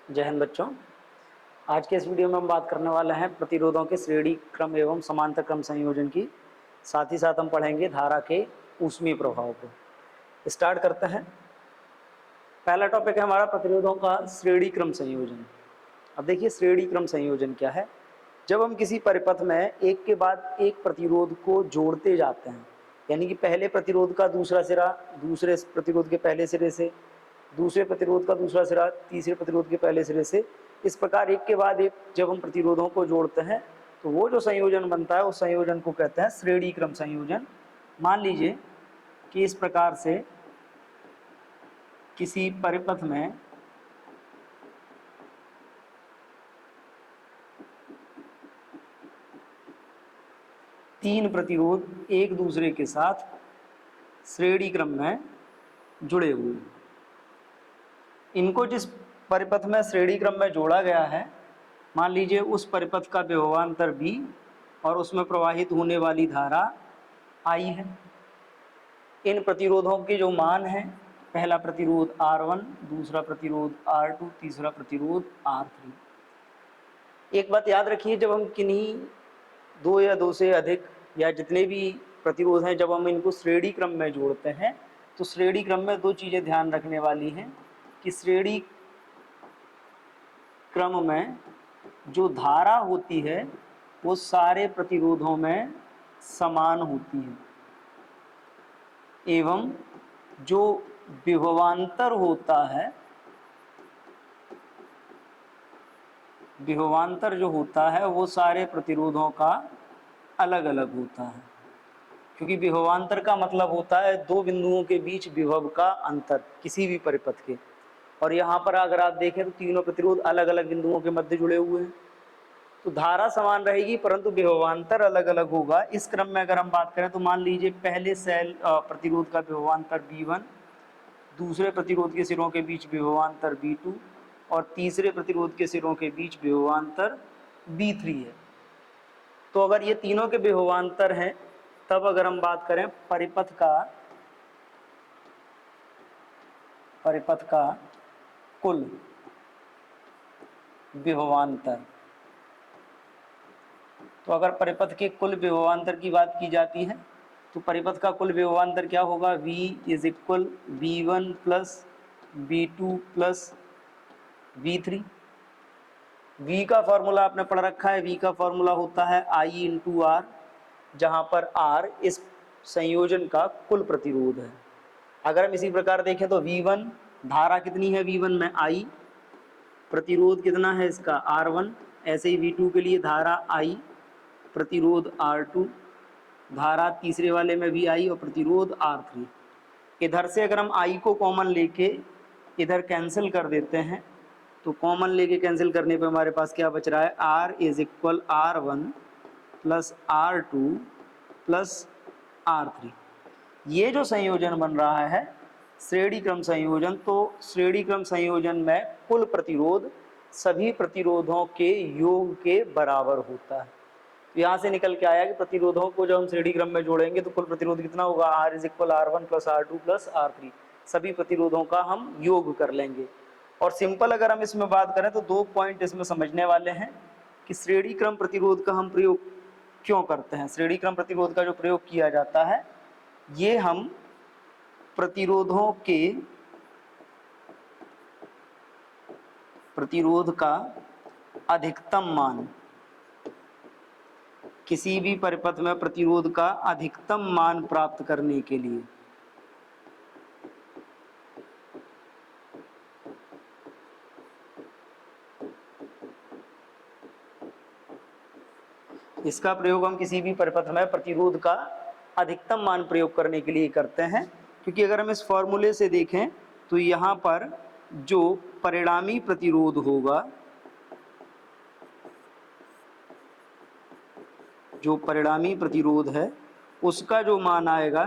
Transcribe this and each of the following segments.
जय हिंद बच्चों। आज के इस वीडियो में हम बात करने वाले हैं प्रतिरोधों के श्रेणी क्रम एवं समांतर क्रम संयोजन की। साथ ही साथ हम पढ़ेंगे धारा के ऊष्मीय प्रभाव को। स्टार्ट करते हैं। पहला टॉपिक है हमारा प्रतिरोधों का श्रेणी क्रम संयोजन। अब देखिए श्रेणी क्रम संयोजन क्या है। जब हम किसी परिपथ में एक के बाद एक प्रतिरोध को जोड़ते जाते हैं, यानी कि पहले प्रतिरोध का दूसरा सिरा दूसरे प्रतिरोध के पहले सिरे से, दूसरे प्रतिरोध का दूसरा सिरा तीसरे प्रतिरोध के पहले सिरे से, इस प्रकार एक के बाद एक जब हम प्रतिरोधों को जोड़ते हैं तो वो जो संयोजन बनता है उस संयोजन को कहते हैं श्रेणी क्रम संयोजन। मान लीजिए कि इस प्रकार से किसी परिपथ में तीन प्रतिरोध एक दूसरे के साथ श्रेणी क्रम में जुड़े हुए, इनको जिस परिपथ में श्रेणी क्रम में जोड़ा गया है, मान लीजिए उस परिपथ का विभवांतर V और उसमें प्रवाहित होने वाली धारा I है। इन प्रतिरोधों के जो मान हैं, पहला प्रतिरोध R1, दूसरा प्रतिरोध R2, तीसरा प्रतिरोध R3। एक बात याद रखिए, जब हम किन्हीं दो या दो से अधिक या जितने भी प्रतिरोध हैं जब हम इनको श्रेणी क्रम में जोड़ते हैं तो श्रेणी क्रम में दो चीज़ें ध्यान रखने वाली हैं कि श्रेणी क्रम में जो धारा होती है वो सारे प्रतिरोधों में समान होती है, एवं जो विभवांतर होता है, विभवांतर जो होता है वो सारे प्रतिरोधों का अलग अलग होता है। क्योंकि विभवांतर का मतलब होता है दो बिंदुओं के बीच विभव का अंतर किसी भी परिपथ के, और यहाँ पर अगर आप देखें तो तीनों प्रतिरोध अलग अलग बिंदुओं के मध्य जुड़े हुए हैं। तो धारा समान रहेगी परंतु विभवांतर अलग अलग होगा। इस क्रम में अगर हम बात करें तो मान लीजिए पहले सेल प्रतिरोध का विभवांतर V1, दूसरे प्रतिरोध के सिरों के बीच विभवांतर V2 और तीसरे प्रतिरोध के सिरों के बीच विभवांतर V3 है। तो अगर ये तीनों के विभवांतर हैं तब अगर हम बात करें परिपथ का कुल विभवांतर, तो अगर परिपथ के कुल विभवांतर की बात की जाती है तो परिपथ का कुल विभवांतर क्या होगा, V is equal V1 plus V2 plus V3। V का फॉर्मूला आपने पढ़ रखा है, V का फॉर्मूला होता है I इंटू R, जहाँ पर R इस संयोजन का कुल प्रतिरोध है। अगर हम इसी प्रकार देखें तो V1 धारा कितनी है, V1 में I, प्रतिरोध कितना है इसका R1, ऐसे ही V2 के लिए धारा I, प्रतिरोध R2, धारा तीसरे वाले में भी I और प्रतिरोध R3। इधर से अगर हम I को कॉमन लेके इधर कैंसिल कर देते हैं तो कॉमन लेके कैंसिल करने पे हमारे पास क्या बच रहा है, R is equal R1 plus R2 plus R3। ये जो संयोजन बन रहा है श्रेणी क्रम संयोजन, तो श्रेणी क्रम संयोजन में कुल प्रतिरोध सभी प्रतिरोधों के योग के बराबर होता है। तो यहाँ से निकल के आया कि प्रतिरोधों को जब हम श्रेणी क्रम में जोड़ेंगे तो कुल प्रतिरोध कितना होगा, R is equal R1 plus R2 plus R3। सभी प्रतिरोधों का हम योग कर लेंगे। और सिंपल अगर हम इसमें बात करें तो दो पॉइंट इसमें समझने वाले हैं कि श्रेणी क्रम प्रतिरोध का हम प्रयोग क्यों करते हैं। श्रेणी क्रम प्रतिरोध का जो प्रयोग किया जाता है ये हम प्रतिरोधों के प्रतिरोध का अधिकतम मान, किसी भी परिपथ में प्रतिरोध का अधिकतम मान प्राप्त करने के लिए इसका प्रयोग हम किसी भी परिपथ में प्रतिरोध का अधिकतम मान प्रयोग करने के लिए करते हैं। क्योंकि अगर हम इस फॉर्मूले से देखें तो यहाँ पर जो परिणामी प्रतिरोध होगा, जो परिणामी प्रतिरोध है उसका जो मान आएगा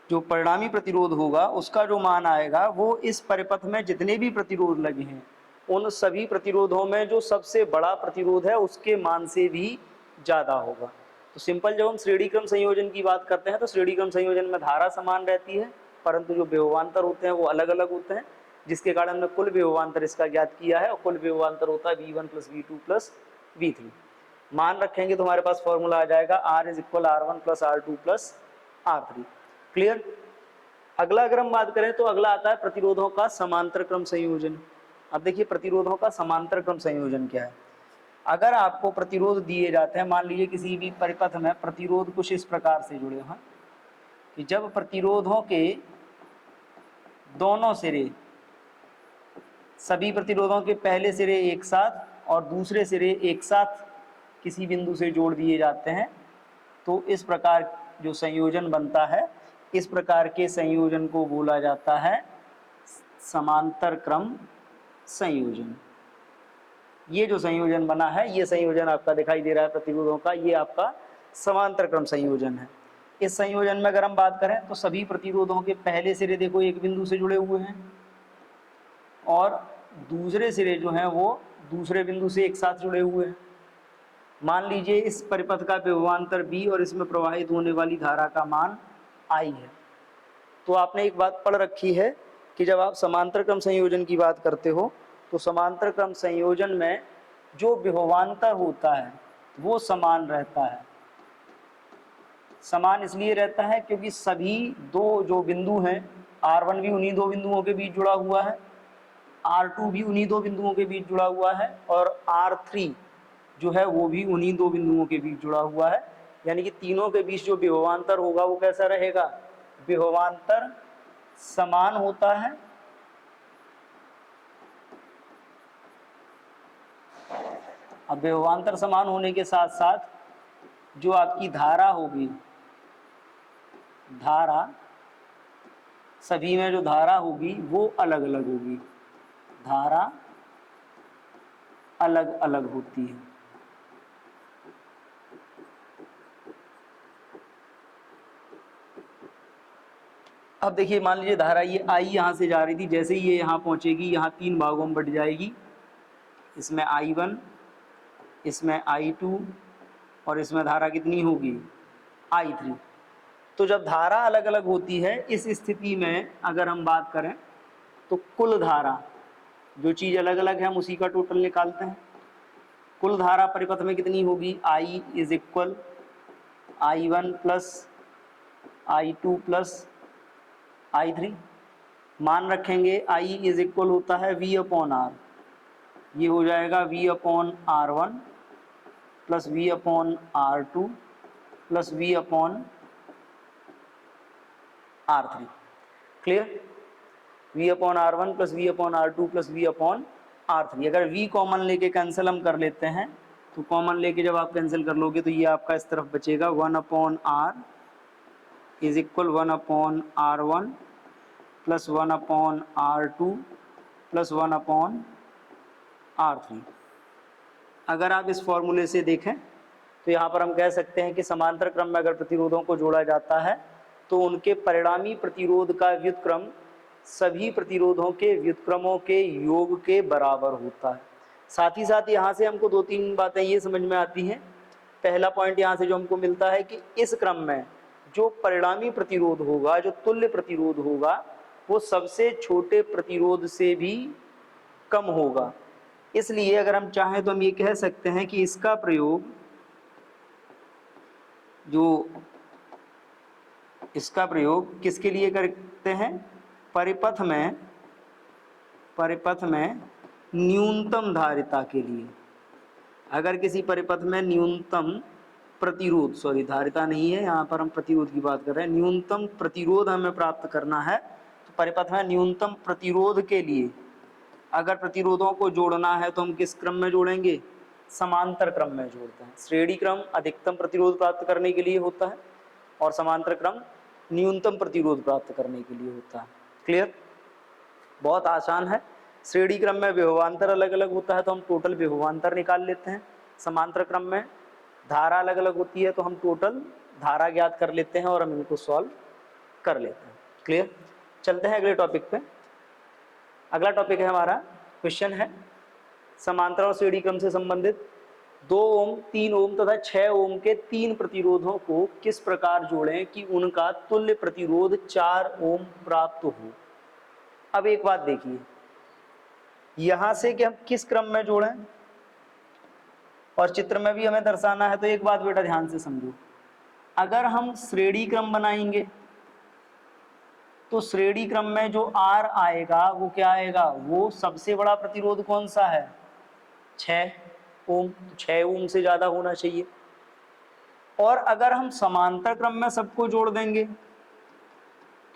जो परिणामी प्रतिरोध होगा उसका जो मान आएगा वो इस परिपथ में जितने भी प्रतिरोध लगे हैं उन सभी प्रतिरोधों में जो सबसे बड़ा प्रतिरोध है उसके मान से भी ज़्यादा होगा। तो सिंपल जब हम श्रेणी क्रम संयोजन की बात करते हैं तो श्रेणी क्रम संयोजन में धारा समान रहती है परंतु जो विभवांतर होते हैं वो अलग अलग होते हैं, जिसके कारण हमने कुल विभवांतर इसका ज्ञात किया है, और कुल विभवांतर होता है v1 plus v2 plus v3। मान रखेंगे तो हमारे पास फॉर्मूला आ जाएगा r is equal R1 plus R2 plus R3। Clear. अगला अगर हम बात करें तो अगला आता है प्रतिरोधों का समांतर क्रम संयोजन। अब देखिए प्रतिरोधों का समांतर क्रम संयोजन क्या है। अगर आपको प्रतिरोध दिए जाते हैं, मान लीजिए किसी भी परिपथ में प्रतिरोध कुछ इस प्रकार से जुड़े हैं कि जब प्रतिरोधों के दोनों सिरे, सभी प्रतिरोधों के पहले सिरे एक साथ और दूसरे सिरे एक साथ किसी बिंदु से जोड़ दिए जाते हैं, तो इस प्रकार जो संयोजन बनता है, इस प्रकार के संयोजन को बोला जाता है समांतर क्रम संयोजन। ये जो संयोजन बना है, ये संयोजन आपका दिखाई दे रहा है प्रतिरोधों का, ये आपका समांतर क्रम संयोजन है। इस संयोजन में अगर हम बात करें तो सभी प्रतिरोधों के पहले सिरे देखो एक बिंदु से जुड़े हुए हैं और दूसरे सिरे जो हैं वो दूसरे बिंदु से एक साथ जुड़े हुए हैं। मान लीजिए इस परिपथ का विभवांतर B और इसमें प्रवाहित होने वाली धारा का मान I है। तो आपने एक बात पढ़ रखी है कि जब आप समांतर क्रम संयोजन की बात करते हो तो समांतर क्रम संयोजन में जो विभवांतर होता है वो समान रहता है। समान इसलिए रहता है क्योंकि सभी दो जो बिंदु हैं, R1 भी उन्हीं दो बिंदुओं के बीच जुड़ा हुआ है, R2 भी उन्हीं दो बिंदुओं के बीच जुड़ा हुआ है, और R3 जो है वो भी उन्हीं दो बिंदुओं के बीच जुड़ा हुआ है। यानी कि तीनों के बीच जो विभवांतर होगा वो कैसा रहेगा, विभवांतर समान होता है। अब विभवांतर समान होने के साथ साथ जो आपकी धारा होगी, धारा सभी में जो धारा होगी वो अलग अलग होगी, धारा अलग अलग होती है। अब देखिए मान लीजिए धारा ये I यहाँ से जा रही थी, जैसे ही ये यहाँ पहुँचेगी यहाँ तीन भागों में बट जाएगी, इसमें I1, इसमें I2 और इसमें धारा कितनी होगी I3। तो जब धारा अलग अलग होती है, इस स्थिति में अगर हम बात करें तो कुल धारा, जो चीज़ अलग अलग है हम उसी का टोटल निकालते हैं। कुल धारा परिपथ में कितनी होगी, I is equal I1 plus I2 plus I3। मान रखेंगे I इज इक्वल होता है V अपॉन R, ये हो जाएगा V upon R1 plus V upon R2 plus V upon R3। Clear. V upon R1 plus V upon R2 plus V upon R3। अगर V common लेके cancel हम कर लेते हैं तो कॉमन लेके जब आप कैंसिल कर लोगे तो ये आपका इस तरफ बचेगा 1 upon R is equal 1 upon R1 plus 1 upon R2 plus 1 upon R3। अगर आप इस फॉर्मूले से देखें तो यहाँ पर हम कह सकते हैं कि समांतर क्रम में अगर प्रतिरोधों को जोड़ा जाता है तो उनके परिणामी प्रतिरोध का व्युत्क्रम सभी प्रतिरोधों के व्युत्क्रमों के योग के बराबर होता है। साथ ही साथ यहाँ से हमको दो तीन बातें ये समझ में आती हैं। पहला पॉइंट यहाँ से जो हमको मिलता है कि इस क्रम में जो परिणामी प्रतिरोध होगा, जो तुल्य प्रतिरोध होगा, वो सबसे छोटे प्रतिरोध से भी कम होगा। इसलिए अगर हम चाहें तो हम ये कह सकते हैं कि इसका प्रयोग, जो इसका प्रयोग किसके लिए करते हैं, परिपथ में न्यूनतम धारिता के लिए। अगर किसी परिपथ में न्यूनतम प्रतिरोध, सॉरी धारिता नहीं है, यहाँ पर हम प्रतिरोध की बात कर रहे हैं, न्यूनतम प्रतिरोध हमें प्राप्त करना है, तो परिपथ में न्यूनतम प्रतिरोध के लिए अगर प्रतिरोधों को जोड़ना है तो हम किस क्रम में जोड़ेंगे, समांतर क्रम में जोड़ते हैं। श्रेणी क्रम अधिकतम प्रतिरोध प्राप्त करने के लिए होता है और समांतर क्रम न्यूनतम प्रतिरोध प्राप्त करने के लिए होता है। क्लियर। बहुत आसान है। श्रेणी क्रम में विभवांतर अलग अलग होता है तो हम टोटल विभवांतर निकाल लेते हैं। समांतर क्रम में धारा अलग अलग होती है तो हम टोटल धारा ज्ञात कर लेते हैं और हम इनको सॉल्व कर लेते हैं। क्लियर। चलते हैं अगले टॉपिक पे। अगला टॉपिक है हमारा, क्वेश्चन है समांतर और श्रेणी क्रम से संबंधित 2 ओम, 3 ओम तथा 6 ओम के 3 प्रतिरोधों को किस प्रकार जोड़ें कि उनका तुल्य प्रतिरोध 4 ओम प्राप्त हो। अब एक बात देखिए, यहां से कि हम किस क्रम में जोड़ें और चित्र में भी हमें दर्शाना है, तो एक बात बेटा ध्यान से समझो। अगर हम श्रेणी क्रम बनाएंगे तो श्रेणी क्रम में जो R आएगा वो क्या आएगा, वो सबसे बड़ा प्रतिरोध कौन सा है, 6 ओम। 6 ओम से ज़्यादा होना चाहिए। और अगर हम समांतर क्रम में सबको जोड़ देंगे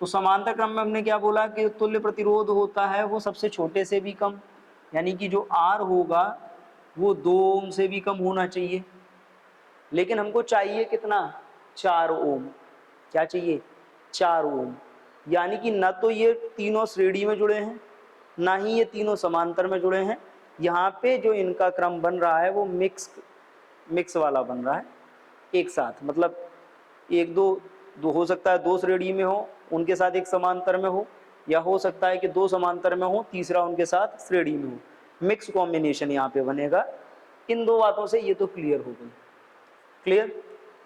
तो समांतर क्रम में हमने क्या बोला कि तुल्य प्रतिरोध होता है वो सबसे छोटे से भी कम, यानी कि जो R होगा वो 2 ओम से भी कम होना चाहिए। लेकिन हमको चाहिए कितना, 4 ओम। क्या चाहिए, 4 ओम। यानी कि ना तो ये तीनों श्रेणी में जुड़े हैं, ना ही ये तीनों समांतर में जुड़े हैं। यहाँ पे जो इनका क्रम बन रहा है वो मिक्स वाला बन रहा है एक साथ, मतलब एक दो हो सकता है 2 श्रेणी में हो उनके साथ एक समांतर में हो, या हो सकता है कि 2 समांतर में हो तीसरा उनके साथ श्रेणी में हो। मिक्स कॉम्बिनेशन यहाँ पे बनेगा। इन 2 बातों से ये तो क्लियर हो गई। क्लियर।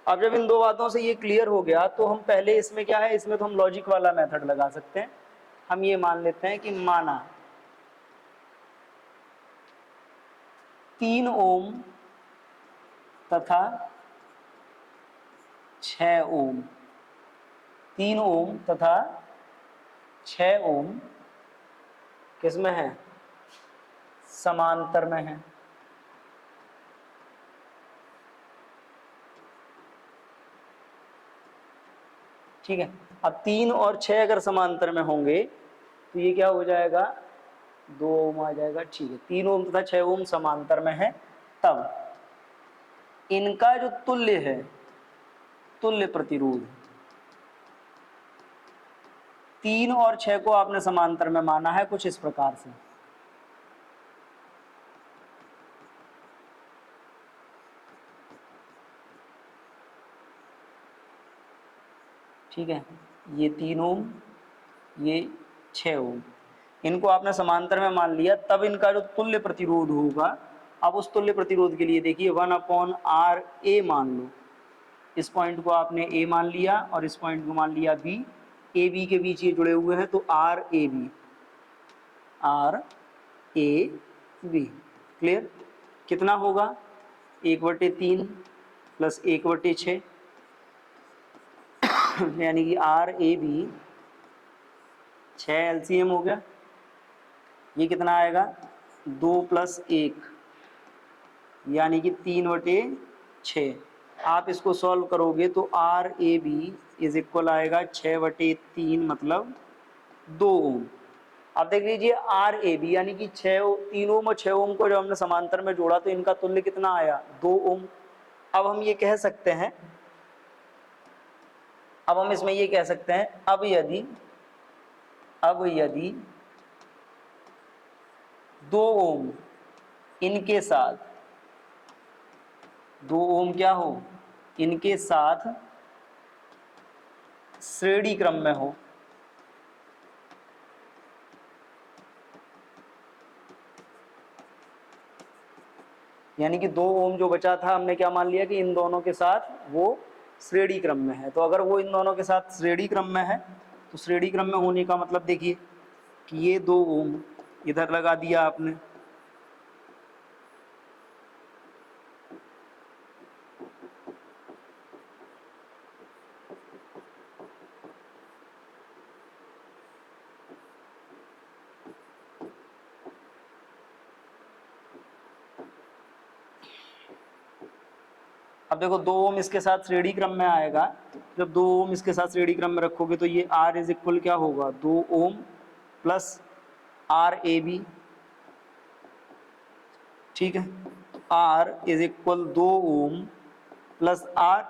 अब जब इन 2 बातों से ये क्लियर हो गया तो हम पहले इसमें क्या है, इसमें तो हम लॉजिक वाला मेथड लगा सकते हैं। हम ये मान लेते हैं कि माना 3 ओम तथा 6 ओम, 3 ओम तथा 6 ओम किसमें है, समांतर में है। ठीक है। अब 3 और 6 अगर समांतर में होंगे तो ये क्या हो जाएगा, 2 ओम आ जाएगा। ठीक है, 3 ओम तथा 6 ओम समांतर में है। तब इनका जो तुल्य है, तुल्य प्रतिरोध 3 और 6 को आपने समांतर में माना है कुछ इस प्रकार से। ठीक है, ये 3 ओम, ये 6 ओम, इनको आपने समांतर में मान लिया। तब इनका जो तुल्य प्रतिरोध होगा, अब उस तुल्य प्रतिरोध के लिए देखिए 1/R A मान लो। इस पॉइंट को आपने A मान लिया और इस पॉइंट को मान लिया B। A B के बीच ये जुड़े हुए हैं तो R A B, R A B। Clear. कितना होगा, 1/3 प्लस 1/6 यानी कि R A B 6 LCM हो गया। ये कितना आएगा, 2 + 1 यानी कि 3/6। आप इसको सॉल्व करोगे तो R A B is equal आएगा 6/3 मतलब 2 ओम। अब देख लीजिए R A B यानी कि 3 ओम और 6 ओम को जब हमने समांतर में जोड़ा तो इनका तुल्य कितना आया, 2 ओम। अब हम ये कह सकते हैं, अब हम इसमें ये कह सकते हैं, अब यदि 2 ओम इनके साथ, 2 ओम क्या हो, इनके साथ श्रेणी क्रम में हो, यानी कि 2 ओम जो बचा था हमने क्या मान लिया कि इन दोनों के साथ वो श्रेणी क्रम में है। तो अगर वो इन दोनों के साथ श्रेणी क्रम में है तो श्रेणी क्रम में होने का मतलब देखिए कि ये 2 ओम इधर लगा दिया आपने, अब देखो 2 ओम इसके साथ श्रेणी क्रम में आएगा। जब 2 ओम इसके साथ श्रेणी क्रम में रखोगे तो ये R इज इक्वल क्या होगा, 2 ohm plus R A B। ठीक है, R is equal 2 ohm plus R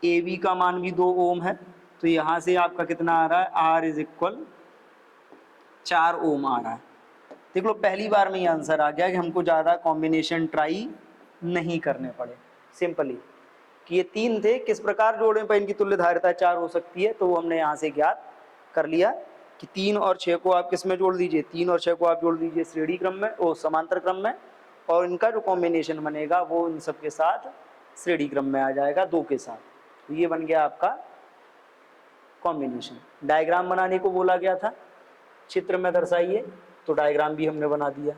A B का मान भी 2 ओम है। तो यहाँ से आपका कितना आ रहा है, R इज इक्वल 4 ओम आ रहा है। देख लो पहली बार में ये आंसर आ गया कि हमको ज़्यादा कॉम्बिनेशन ट्राई नहीं करने पड़े। सिंपली कि ये 3 थे, किस प्रकार जोड़ने पर इनकी तुल्य धारिता 4 हो सकती है, तो वो हमने यहाँ से ज्ञात कर लिया कि 3 और 6 को आप किस में जोड़ दीजिए, 3 और 6 को आप जोड़ दीजिए श्रेणी क्रम में, ओ समांतर क्रम में, और इनका जो कॉम्बिनेशन बनेगा वो इन सब के साथ श्रेणी क्रम में आ जाएगा 2 के साथ। तो ये बन गया आपका कॉम्बिनेशन। डायग्राम बनाने को बोला गया था, चित्र में दर्शाइए, तो डायग्राम भी हमने बना दिया।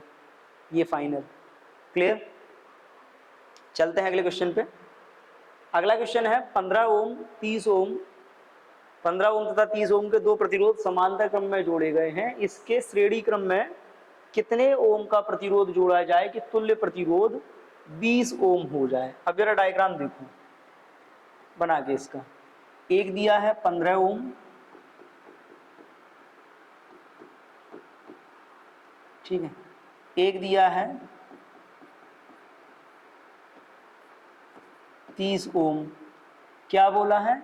ये फाइनल। क्लियर? चलते हैं अगले क्वेश्चन पे। अगला क्वेश्चन है 15 ओम 30 ओम 15 ओम तथा 30 ओम के दो प्रतिरोध समांतर क्रम में जोड़े गए हैं। इसके श्रेणी क्रम में कितने ओम का प्रतिरोध जोड़ा जाए कि तुल्य प्रतिरोध 20 ओम हो जाए? अब जरा डायग्राम देखो बना के इसका। एक दिया है 15 ओम, ठीक है, एक दिया है 30 ओम। क्या बोला है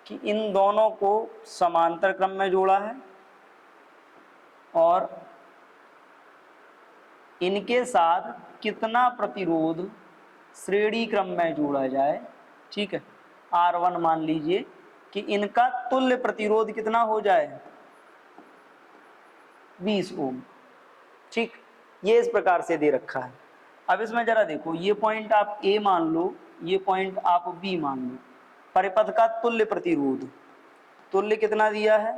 कि इन दोनों को समांतर क्रम में जोड़ा है और इनके साथ कितना प्रतिरोध श्रेणी क्रम में जोड़ा जाए। ठीक है, R1 मान लीजिए कि इनका तुल्य प्रतिरोध कितना हो जाए, 20 ओम। ठीक, ये इस प्रकार से दे रखा है। अब इसमें जरा देखो, ये पॉइंट आप A मान लो, ये पॉइंट आप B मान लो। परिपथ का तुल्य प्रतिरोध, तुल्य कितना दिया है,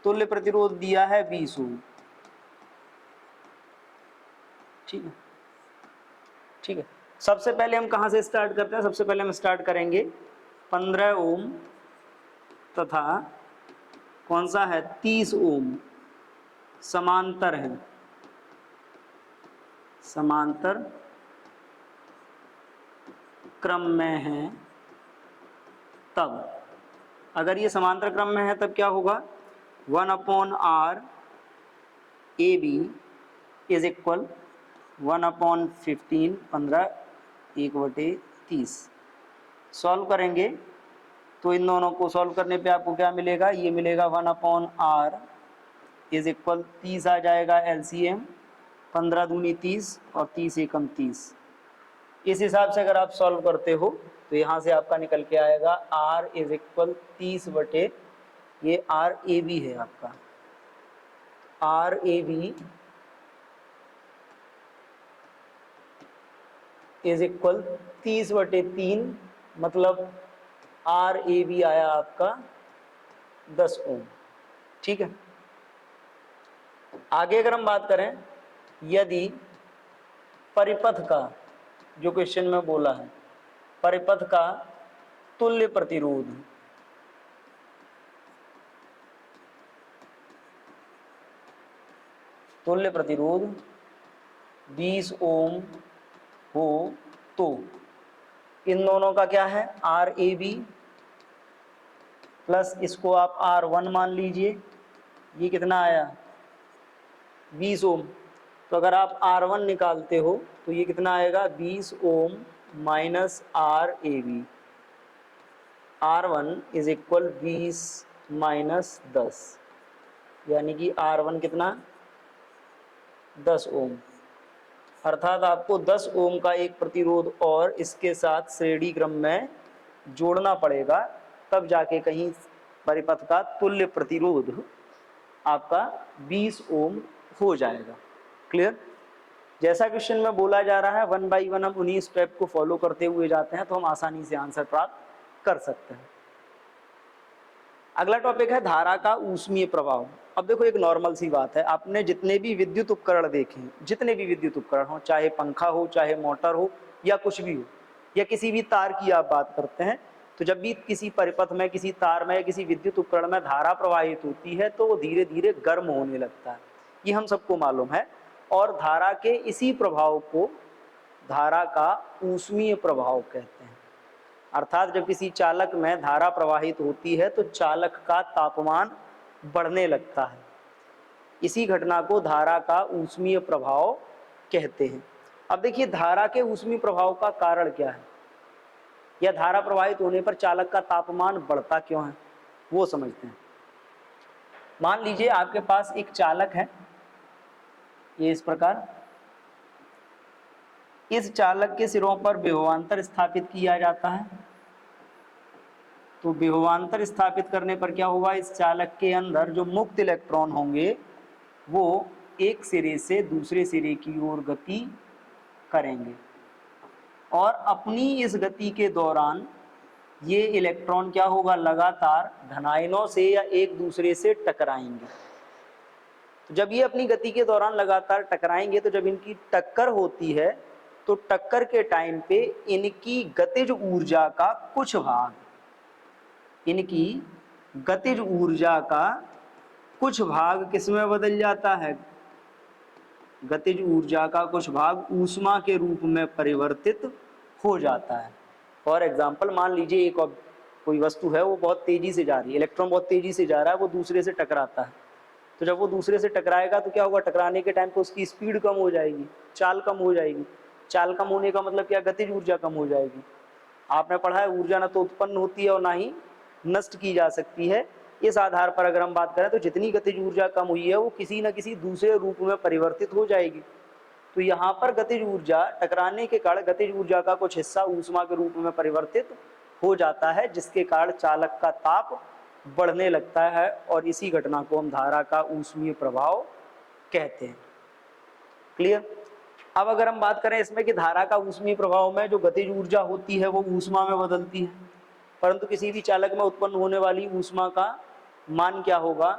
तुल्य प्रतिरोध दिया है 20 ओम। ठीक है, ठीक है। सबसे पहले हम कहाँ से स्टार्ट करते हैं? सबसे पहले हम स्टार्ट करेंगे 15 ओम तथा कौन सा है 30 ओम समांतर है, समांतर क्रम में है। तब अगर ये समांतर क्रम में है तब क्या होगा, 1/R AB is equal 1/15 15 1/30। Solve करेंगे तो इन दोनों को सॉल्व करने पे आपको क्या मिलेगा, ये मिलेगा 1/R इज इक्वल 30 आ जाएगा LCM, 15 दूनी 30 और 30 एकम 30। इस हिसाब से अगर आप सॉल्व करते हो तो यहाँ से आपका निकल के आएगा R इज इक्वल 30 बटे ये RAB है आपका, RAB इज इक्वल 30/3, मतलब RAB आया आपका 10 ओम। ठीक है, आगे अगर हम बात करें, यदि परिपथ का, जो क्वेश्चन में बोला है, परिपथ का तुल्य प्रतिरोध तुल्य प्रतिरोध 20 ओम हो तो इन दोनों का क्या है, RAB प्लस इसको आप R1 मान लीजिए, ये कितना आया 20 ओम। तो अगर आप R1 निकालते हो तो ये कितना आएगा 20 ohm minus RAB, R1 is equal 20 minus 10, यानी कि R1 कितना 10 ओम। अर्थात आपको 10 ओम का एक प्रतिरोध और इसके साथ श्रेणी क्रम में जोड़ना पड़ेगा, तब जाके कहीं परिपथ का तुल्य प्रतिरोध आपका 20 ओम हो जाएगा। क्लियर? जैसा क्वेश्चन में बोला जा रहा है 1 बाई 1 हम उन्हीं स्टेप को फॉलो करते हुए जाते हैं तो हम आसानी से आंसर प्राप्त कर सकते हैं। अगला टॉपिक है धारा का ऊष्मीय प्रभाव। अब देखो, एक नॉर्मल सी बात है, आपने जितने भी विद्युत उपकरण देखे, जितने भी विद्युत उपकरण हो, चाहे पंखा हो, चाहे मोटर हो, या कुछ भी हो, या किसी भी तार की आप बात करते हैं, तो जब भी किसी परिपथ में, किसी तार में, किसी विद्युत उपकरण में धारा प्रवाहित होती है तो वो धीरे धीरे गर्म होने लगता है, ये हम सबको मालूम है। और धारा के इसी प्रभाव को धारा का ऊष्मीय प्रभाव कहते हैं। अर्थात जब किसी चालक में धारा प्रवाहित होती है तो चालक का तापमान बढ़ने लगता है, इसी घटना को धारा का ऊष्मीय प्रभाव कहते हैं। अब देखिए, धारा के ऊष्मीय प्रभाव का कारण क्या है, या धारा प्रवाहित होने पर चालक का तापमान बढ़ता क्यों है, वो समझते हैं। मान लीजिए आपके पास एक चालक है, ये इस प्रकार, इस चालक के सिरों पर विभवांतर स्थापित किया जाता है। तो विभवांतर स्थापित करने पर क्या होगा, इस चालक के अंदर जो मुक्त इलेक्ट्रॉन होंगे वो एक सिरे से दूसरे सिरे की ओर गति करेंगे और अपनी इस गति के दौरान ये इलेक्ट्रॉन क्या होगा, लगातार धनायनों से या एक दूसरे से टकराएंगे। तो जब ये अपनी गति के दौरान लगातार टकराएंगे तो जब इनकी टक्कर होती है तो टक्कर के टाइम पे इनकी गतिज ऊर्जा का कुछ भाग, इनकी गतिज ऊर्जा का कुछ भाग किस में बदल जाता है, गतिज ऊर्जा का कुछ भाग ऊष्मा के रूप में परिवर्तित हो जाता है। फॉर एग्जाम्पल मान लीजिए एक कोई वस्तु है, वो बहुत तेजी से जा रही है, इलेक्ट्रॉन बहुत तेजी से जा रहा है, वो दूसरे से टकराता है। तो जब वो दूसरे से टकराएगा तो क्या होगा, टकराने के टाइम पे उसकी स्पीड कम हो जाएगी, चाल कम हो जाएगी। चाल कम होने का मतलब क्या, गतिज ऊर्जा कम हो जाएगी। आपने पढ़ा है ऊर्जा न तो उत्पन्न होती है और ना ही नष्ट की जा सकती है। इस आधार पर अगर हम बात करें तो जितनी गतिज ऊर्जा कम हुई है वो किसी न किसी दूसरे रूप में परिवर्तित हो जाएगी। तो यहाँ पर गतिज ऊर्जा टकराने के कारण गतिज ऊर्जा का कुछ हिस्सा ऊष्मा के रूप में परिवर्तित हो जाता है, जिसके कारण चालक का ताप बढ़ने लगता है और इसी घटना को हम धारा का ऊष्मीय प्रभाव कहते हैं। क्लियर। अब अगर हम बात करें इसमें कि धारा का ऊष्मीय प्रभाव में जो गतिज ऊर्जा होती है वो ऊष्मा में बदलती है, परंतु किसी भी चालक में उत्पन्न होने वाली ऊष्मा का मान क्या होगा,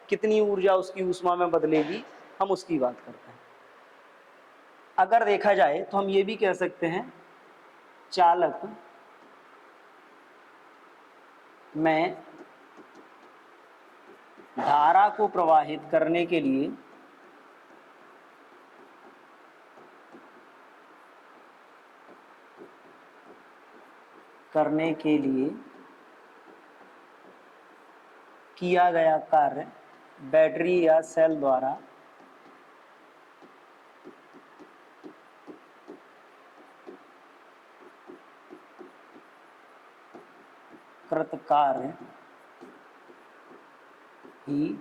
कितनी ऊर्जा उसकी ऊष्मा में बदलेगी, हम उसकी बात करते हैं। अगर देखा जाए तो हम ये भी कह सकते हैं चालक में धारा को प्रवाहित करने के लिए किया गया कार्य बैटरी या सेल द्वारा कृत कार्य ही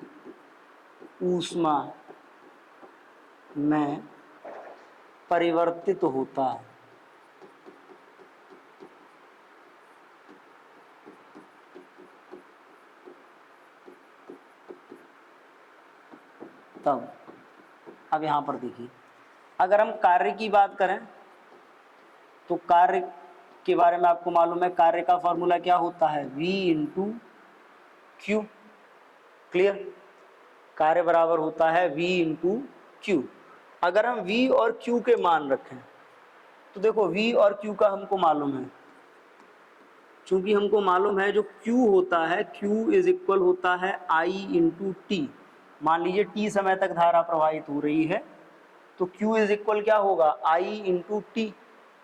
ऊष्मा में परिवर्तित होता है। तब अब यहाँ पर देखिए, अगर हम कार्य की बात करें तो कार्य के बारे में आपको मालूम है, कार्य का फॉर्मूला क्या होता है, V इंटू क्यू। क्लियर। कार्य बराबर होता है V इंटू क्यू। अगर हम V और Q के मान रखें तो देखो V और Q का हमको मालूम है, चूंकि हमको मालूम है जो Q होता है, Q इज इक्वल होता है I इंटू टी। मान लीजिए T समय तक धारा प्रवाहित हो रही है तो Q इज इक्वल क्या होगा, I इंटू टी।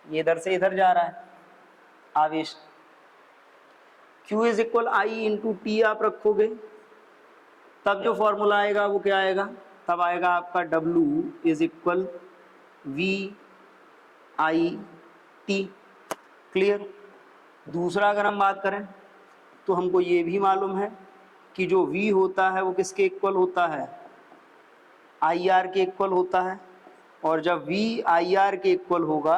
ये इधर से इधर जा रहा है आवेश। Q is equal I into T आप रखोगे तब जो फॉर्मूला आएगा वो क्या आएगा, तब आएगा आपका W is equal V I T। Clear. दूसरा अगर हम बात करें तो हमको ये भी मालूम है कि जो V होता है वो किसके इक्वल होता है, IR के इक्वल होता है, और जब V IR के इक्वल होगा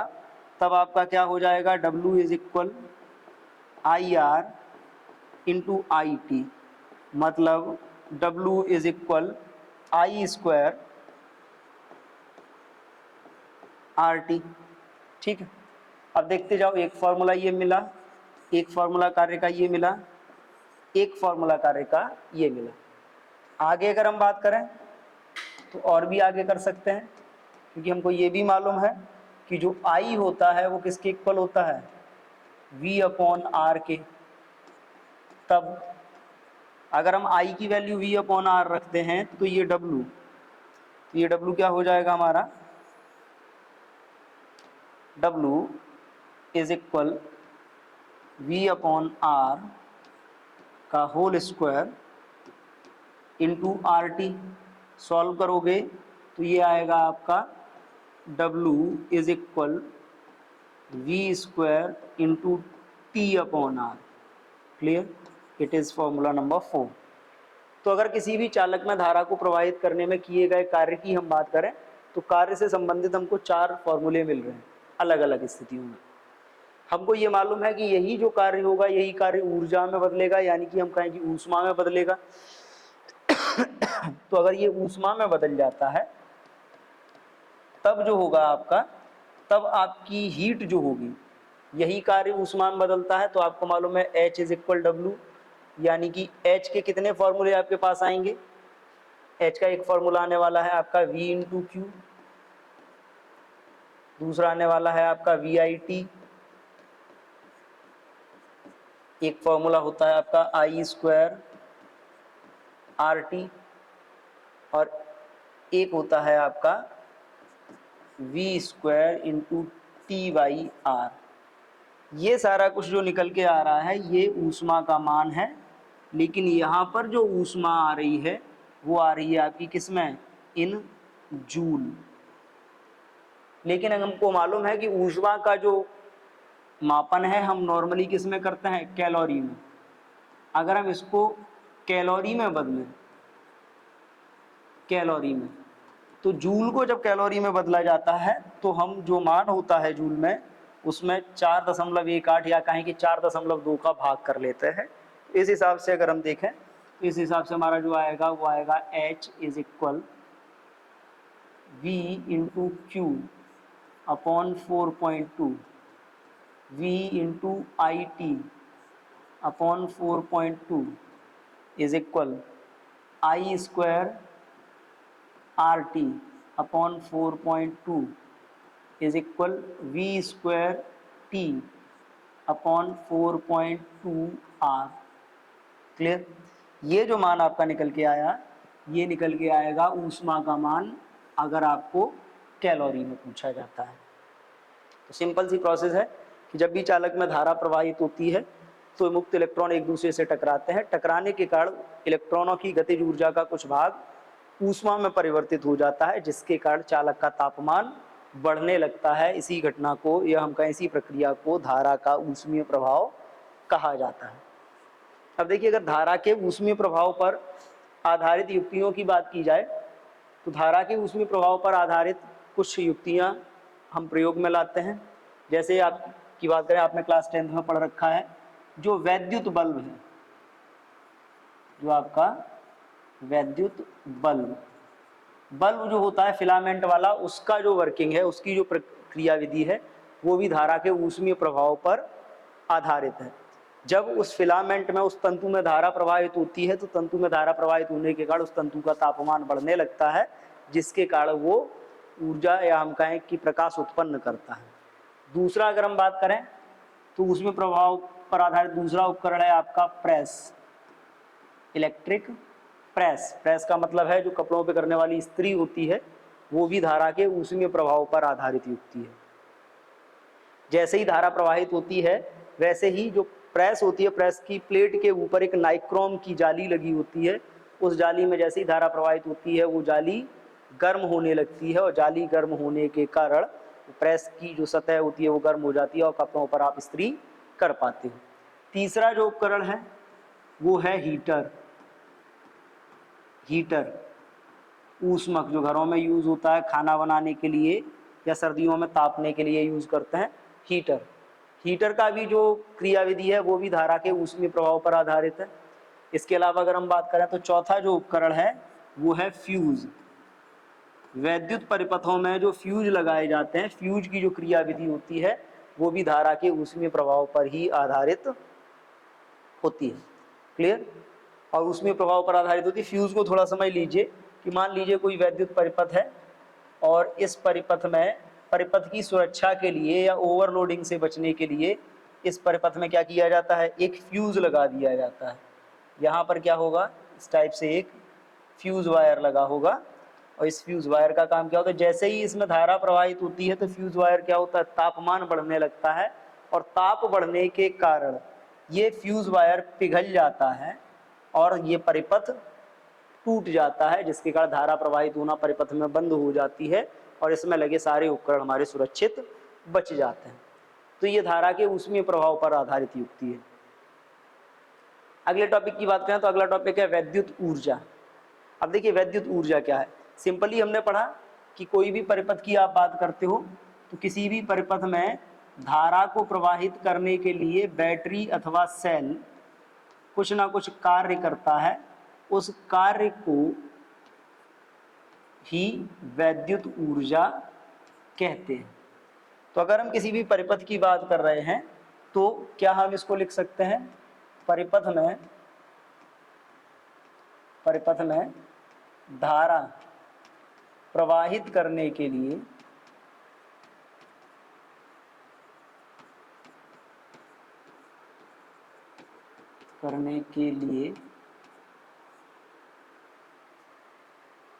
तब आपका क्या हो जाएगा, W is equal IR into IT। मतलब W is equal I square RT। ठीक है। अब देखते जाओ, एक फॉर्मूला ये मिला, एक फॉर्मूला कार्य का ये मिला, एक फॉर्मूला कार्य का ये मिला। आगे अगर हम बात करें तो और भी आगे कर सकते हैं, क्योंकि हमको ये भी मालूम है कि जो I होता है वो किसके इक्वल होता है, V अपॉन R के। तब अगर हम I की वैल्यू V अपॉन R रखते हैं तो ये W क्या हो जाएगा हमारा, W is equal V upon R का whole square into RT। Solve करोगे तो ये आएगा आपका W is equal V square into T upon R। Clear. It is formula number 4। तो अगर किसी भी चालक में धारा को प्रवाहित करने में किए गए कार्य की हम बात करें तो कार्य से संबंधित हमको 4 फॉर्मूले मिल रहे हैं अलग अलग स्थितियों में। हमको ये मालूम है कि यही जो कार्य होगा यही कार्य ऊर्जा में बदलेगा, यानी कि हम कहें कि ऊष्मा में बदलेगा। तो अगर ये ऊष्मा में बदल जाता है तब जो होगा आपका तब आपकी हीट जो होगी, यही कार्य ऊष्मा में बदलता है। तो आपको मालूम है H इज इक्वल W, यानी कि H के कितने फॉर्मूले आपके पास आएंगे? H का एक फॉर्मूला आने वाला है आपका V इंटू क्यू, दूसरा आने वाला है आपका VIT, एक फॉर्मूला होता है आपका I स्क्वायर RT, और एक होता है आपका V स्क्वायर इंटू T/R। ये सारा कुछ जो निकल के आ रहा है ये ऊष्मा का मान है, लेकिन यहाँ पर जो ऊष्मा आ रही है वो आ रही है आपकी किसमें? In joule. लेकिन हमको मालूम है कि ऊष्मा का जो मापन है हम नॉर्मली किस में करते हैं? कैलोरी में। अगर हम इसको कैलोरी में बदलें, कैलोरी में, तो जूल को जब कैलोरी में बदला जाता है तो हम जो मान होता है जूल में, उसमें 4.18 या कहें कि 4.2 का भाग कर लेते हैं। इस हिसाब से अगर हम देखें तो इस हिसाब से हमारा जो आएगा वो आएगा H is equal V into Q upon 4.2, V into IT upon 4.2 is equal I square RT upon 4.2 is equal V square T upon 4.2 R। Clear? ये जो मान आपका निकल के आया, ये निकल के आएगा ऊष्मा का मान अगर आपको कैलोरी में पूछा जाता है। तो सिंपल सी प्रोसेस है कि जब भी चालक में धारा प्रवाहित होती है तो मुक्त इलेक्ट्रॉन एक दूसरे से टकराते हैं। टकराने के कारण इलेक्ट्रॉनों की गतिज ऊर्जा का कुछ भाग ऊष्मा में परिवर्तित हो जाता है, जिसके कारण चालक का तापमान बढ़ने लगता है। इसी घटना को या हम कहें इसी प्रक्रिया को धारा का ऊष्मीय प्रभाव कहा जाता है। अब देखिए, अगर धारा के ऊष्मीय प्रभाव पर आधारित युक्तियों की बात की जाए तो धारा के ऊष्मीय प्रभाव पर आधारित कुछ युक्तियां हम प्रयोग में लाते हैं। जैसे आपकी बात करें, आपने क्लास 10th में पढ़ रखा है जो वैद्युत बल्ब है, जो आपका वैद्युत बल्ब जो होता है फिलामेंट वाला, उसका जो वर्किंग है, उसकी जो प्रक्रिया विधि है, वो भी धारा के ऊष्मीय प्रभाव पर आधारित है। जब उस फिलामेंट में, उस तंतु में धारा प्रवाहित होती है तो तंतु में धारा प्रवाहित होने के कारण उस तंतु का तापमान बढ़ने लगता है, जिसके कारण वो ऊर्जा या हम कहें कि प्रकाश उत्पन्न करता है। दूसरा अगर हम बात करें तो ऊष्मीय प्रभाव पर आधारित दूसरा उपकरण है आपका प्रेस, इलेक्ट्रिक प्रेस का मतलब है जो कपड़ों पे करने वाली इस्त्री होती है, वो भी धारा के ऊष्मीय प्रभाव पर आधारित युक्ति है। जैसे ही धारा प्रवाहित होती है वैसे ही जो प्रेस होती है, प्रेस की प्लेट के ऊपर एक नाइक्रोम की जाली लगी होती है। उस जाली में जैसे ही धारा प्रवाहित होती है वो जाली गर्म होने लगती है, और जाली गर्म होने के कारण प्रेस की जो सतह होती है वो गर्म हो जाती है और कपड़ों पर आप इस्त्री कर पाते हो। तीसरा जो उपकरण है वो है हीटर ऊष्मक, जो घरों में यूज होता है खाना बनाने के लिए या सर्दियों में तापने के लिए यूज करते हैं हीटर का भी जो क्रियाविधि है वो भी धारा के ऊष्मीय प्रभाव पर आधारित है। इसके अलावा अगर हम बात करें तो चौथा जो उपकरण है वो है फ्यूज। वैद्युत परिपथों में जो फ्यूज लगाए जाते हैं, फ्यूज की जो क्रियाविधि होती है वो भी धारा के ऊष्मीय प्रभाव पर ही आधारित होती है। क्लियर? और ऊष्मीय प्रभाव पर आधारित होती है। फ्यूज को थोड़ा समझ लीजिए कि मान लीजिए कोई वैद्युत परिपथ है और इस परिपथ में, परिपथ की सुरक्षा के लिए या ओवरलोडिंग से बचने के लिए इस परिपथ में क्या किया जाता है, एक फ्यूज लगा दिया जाता है। यहाँ पर क्या होगा, इस टाइप से एक फ्यूज वायर लगा होगा, और इस फ्यूज वायर का काम क्या होता है, जैसे ही इसमें धारा प्रवाहित होती है तो फ्यूज वायर क्या होता है, तापमान बढ़ने लगता है, और ताप बढ़ने के कारण ये फ्यूज वायर पिघल जाता है और ये परिपथ टूट जाता है, जिसके कारण धारा प्रवाहित होना परिपथ में बंद हो जाती है और इसमें लगे सारे उपकरण हमारे सुरक्षित बच जाते हैं। तो ये धारा के ऊष्मीय प्रभाव पर आधारित युक्ति है। अगले टॉपिक की बात करें तो अगला टॉपिक है वैद्युत ऊर्जा। अब देखिए वैद्युत ऊर्जा क्या है। सिंपली हमने पढ़ा कि कोई भी परिपथ की आप बात करते हो तो किसी भी परिपथ में धारा को प्रवाहित करने के लिए बैटरी अथवा सेल कुछ ना कुछ कार्य करता है, उस कार्य को ही वैद्युत ऊर्जा कहते हैं। तो अगर हम किसी भी परिपथ की बात कर रहे हैं तो क्या हम इसको लिख सकते हैं, परिपथ में धारा प्रवाहित करने के लिए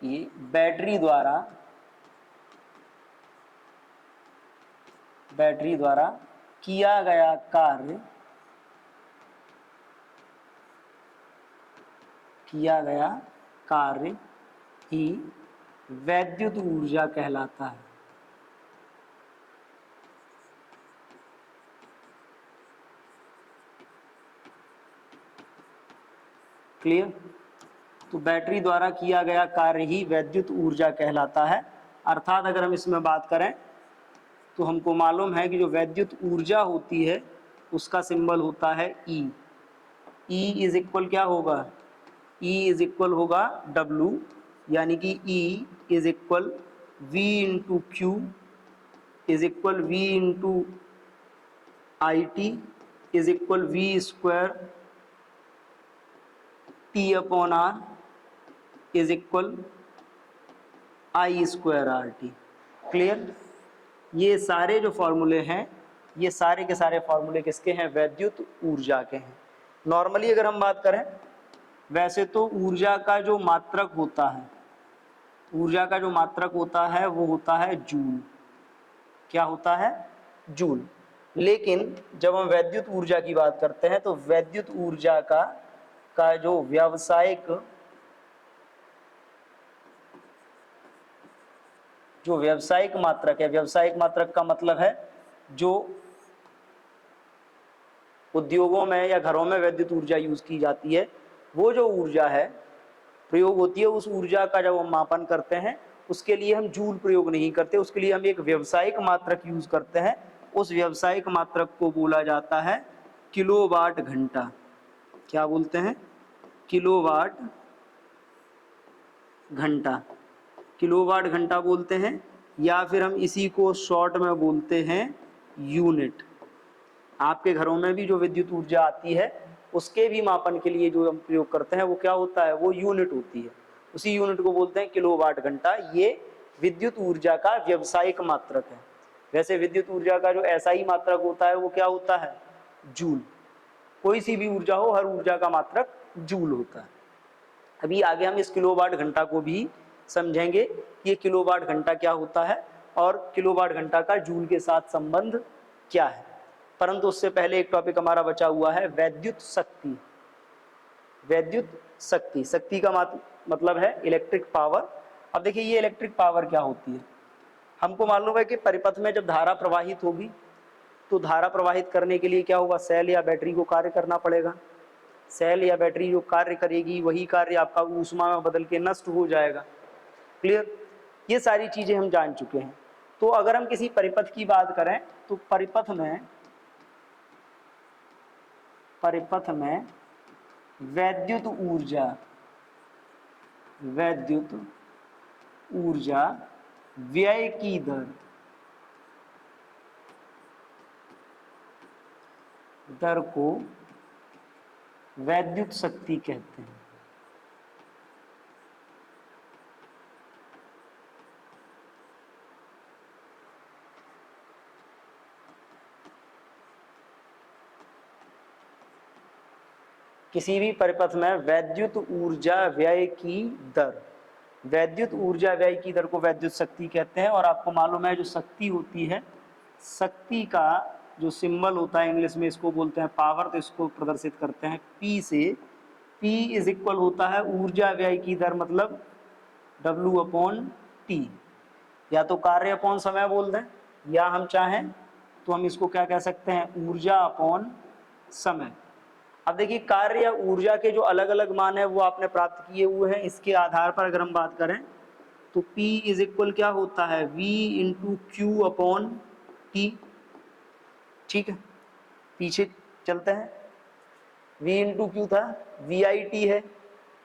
ये बैटरी द्वारा किया गया कार्य ही वैद्युत ऊर्जा कहलाता है। क्लियर? तो बैटरी द्वारा किया गया कार्य ही वैद्युत ऊर्जा कहलाता है। अर्थात अगर हम इसमें बात करें तो हमको मालूम है कि जो वैद्युत ऊर्जा होती है उसका सिंबल होता है E। E इज इक्वल क्या होगा, E इज इक्वल होगा W, यानी कि E is equal V into Q is equal V into IT is equal V square T upon R is equal I square RT। Clear? ये सारे जो फॉर्मूले हैं, ये सारे के सारे फॉर्मूले किसके हैं, वैद्युत ऊर्जा के हैं। नॉर्मली अगर हम बात करें, वैसे तो ऊर्जा का जो मात्रक होता है वो होता है जूल। क्या होता है? जूल। लेकिन जब हम वैद्युत ऊर्जा की बात करते हैं तो वैद्युत ऊर्जा का जो व्यावसायिक मात्रक है, व्यावसायिक मात्रक का मतलब है जो उद्योगों में या घरों में वैद्युत ऊर्जा यूज की जाती है, वो जो ऊर्जा है प्रयोग होती है, उस ऊर्जा का जब हम मापन करते हैं उसके लिए हम जूल प्रयोग नहीं करते, उसके लिए हम एक व्यावसायिक मात्रक यूज करते हैं। उस व्यावसायिक मात्रक को बोला जाता है किलोवाट घंटा। क्या बोलते हैं? किलोवाट घंटा। किलोवाट घंटा बोलते हैं, या फिर हम इसी को शॉर्ट में बोलते हैं यूनिट। आपके घरों में भी जो विद्युत ऊर्जा आती है उसके भी मापन के लिए जो हम प्रयोग करते हैं वो क्या होता है, वो यूनिट होती है। उसी यूनिट को बोलते हैं किलोवाट घंटा। ये विद्युत ऊर्जा का व्यावसायिक मात्रक है। वैसे विद्युत ऊर्जा का जो SI मात्रक होता है वो क्या होता है, जूल। कोई सी भी ऊर्जा हो, हर ऊर्जा का मात्रक जूल होता है। अभी आगे हम इस किलोवाट घंटा को भी समझेंगे कि ये किलोवाट घंटा क्या होता है और किलोवाट घंटा का जूल के साथ संबंध क्या है। परंतु उससे पहले एक टॉपिक हमारा बचा हुआ है, वैद्युत शक्ति। वैद्युत शक्ति, शक्ति का मतलब है इलेक्ट्रिक पावर। अब देखिए ये इलेक्ट्रिक पावर क्या होती है। हमको मालूम है कि परिपथ में जब धारा प्रवाहित होगी तो धारा प्रवाहित करने के लिए क्या होगा, सेल या बैटरी को कार्य करना पड़ेगा। सेल या बैटरी जो कार्य करेगी वही कार्य आपका ऊष्मा में बदल के नष्ट हो जाएगा। क्लियर? ये सारी चीजें हम जान चुके हैं। तो अगर हम किसी परिपथ की बात करें तो परिपथ में वैद्युत ऊर्जा व्यय की दर को वैद्युत शक्ति कहते हैं। किसी भी परिपथ में वैद्युत ऊर्जा व्यय की दर, वैद्युत ऊर्जा व्यय की दर को वैद्युत शक्ति कहते हैं। और आपको मालूम है जो शक्ति होती है, शक्ति का जो सिंबल होता है इंग्लिश में इसको बोलते हैं पावर, तो इसको प्रदर्शित करते हैं P से। P इज इक्वल होता है ऊर्जा व्यय की दर मतलब W अपॉन T। या तो कार्य अपॉन समय बोल दें, या हम चाहें तो हम इसको क्या कह सकते हैं, ऊर्जा अपॉन समय। अब देखिए कार्य या ऊर्जा के जो अलग अलग मान है वो आपने प्राप्त किए हुए हैं। इसके आधार पर अगर हम बात करें तो P इज इक्वल क्या होता है, V into Q upon T। ठीक है, पीछे चलते हैं। V इंटू क्यू था, VIT है,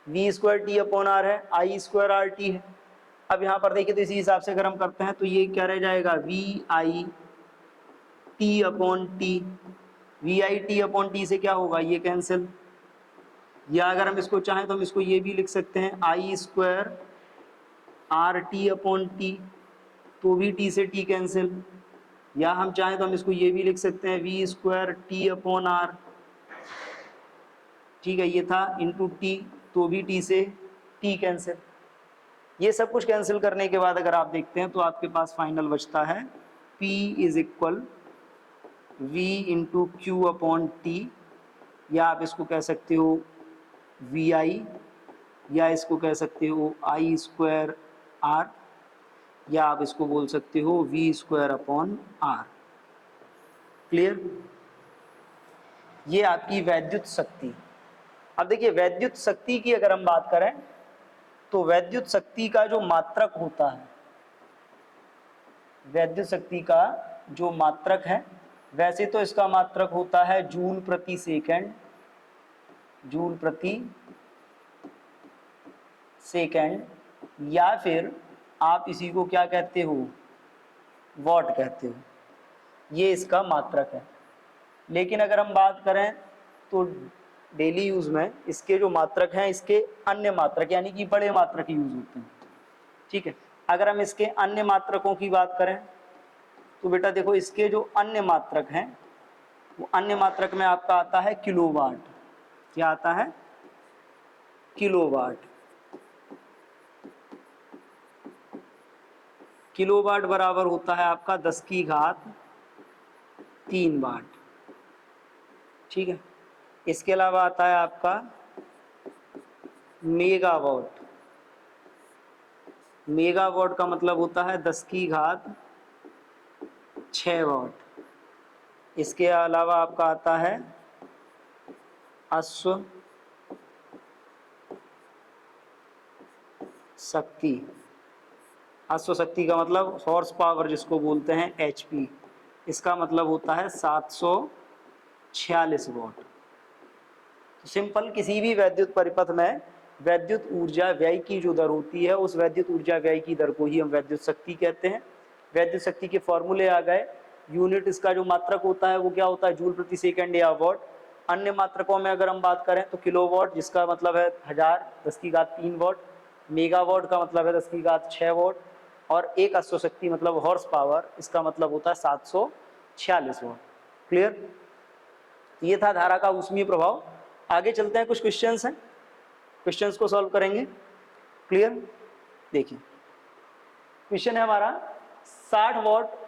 V square T upon R है, I स्क्वायर RT है। अब यहाँ पर देखिए तो इसी हिसाब से अगर हम करते हैं तो ये क्या रह जाएगा, VI T upon T, V I T upon T से क्या होगा, ये कैंसिल, या अगर हम इसको चाहें तो हम इसको ये भी लिख सकते हैं I square R T upon T, तो भी टी से टी कैंसिल, या हम चाहें तो हम इसको ये भी लिख सकते हैं V square T upon R, ठीक है, ये था इंटू टी, तो भी टी से टी कैंसिल। ये सब कुछ कैंसिल करने के बाद अगर आप देखते हैं तो आपके पास फाइनल बचता है P is equal V into Q upon T, या आप इसको कह सकते हो वी आई, या इसको कह सकते हो आई स्क्वायर आर, या आप इसको बोल सकते हो V square upon R. Clear? ये आपकी वैद्युत शक्ति। अब देखिए वैद्युत शक्ति की अगर हम बात करें तो वैद्युत शक्ति का जो मात्रक होता है, वैद्युत शक्ति का जो मात्रक है, वैसे तो इसका मात्रक होता है जूल प्रति सेकंड, जूल प्रति सेकंड, या फिर आप इसी को क्या कहते हो, वॉट कहते हो, ये इसका मात्रक है। लेकिन अगर हम बात करें तो डेली यूज में इसके जो मात्रक हैं, इसके अन्य मात्रक यानी कि बड़े मात्रक यूज होते हैं, ठीक है। अगर हम इसके अन्य मात्रकों की बात करें तो बेटा देखो इसके जो अन्य मात्रक हैं, वो अन्य मात्रक में आपका आता है किलोवाट। क्या आता है? किलोवाट। किलोवाट बराबर होता है आपका 10 की घात 3 वाट, ठीक है। इसके अलावा आता है आपका मेगावाट। मेगावाट का मतलब होता है 10 की घात 6 वाट। इसके अलावा आपका आता है अश्व शक्ति। अश्व शक्ति का मतलब हॉर्स पावर जिसको बोलते हैं एचपी, इसका मतलब होता है 746 वाट। तो सिंपल किसी भी वैद्युत परिपथ में वैद्युत ऊर्जा व्यय की जो दर होती है, उस वैद्युत ऊर्जा व्यय की दर को ही हम वैद्युत शक्ति कहते हैं। वैद्युत शक्ति के फॉर्मूले आ गए। यूनिट इसका जो मात्रक होता है वो क्या होता है, जूल प्रति सेकंड या वाट। अन्य मात्रकों में अगर हम बात करें तो किलोवाट जिसका मतलब है 1000 10 की घात 3 वाट, मेगावाट का मतलब है 10 की घात 6 वाट, और एक अश्व शक्ति मतलब हॉर्स पावर, इसका मतलब होता है 746 वाट। क्लियर? ये था धारा का ऊष्मीय प्रभाव। आगे चलते हैं, कुछ क्वेश्चंस हैं, क्वेश्चंस को सॉल्व करेंगे। क्लियर? देखिए क्वेश्चन है हमारा 60 वाट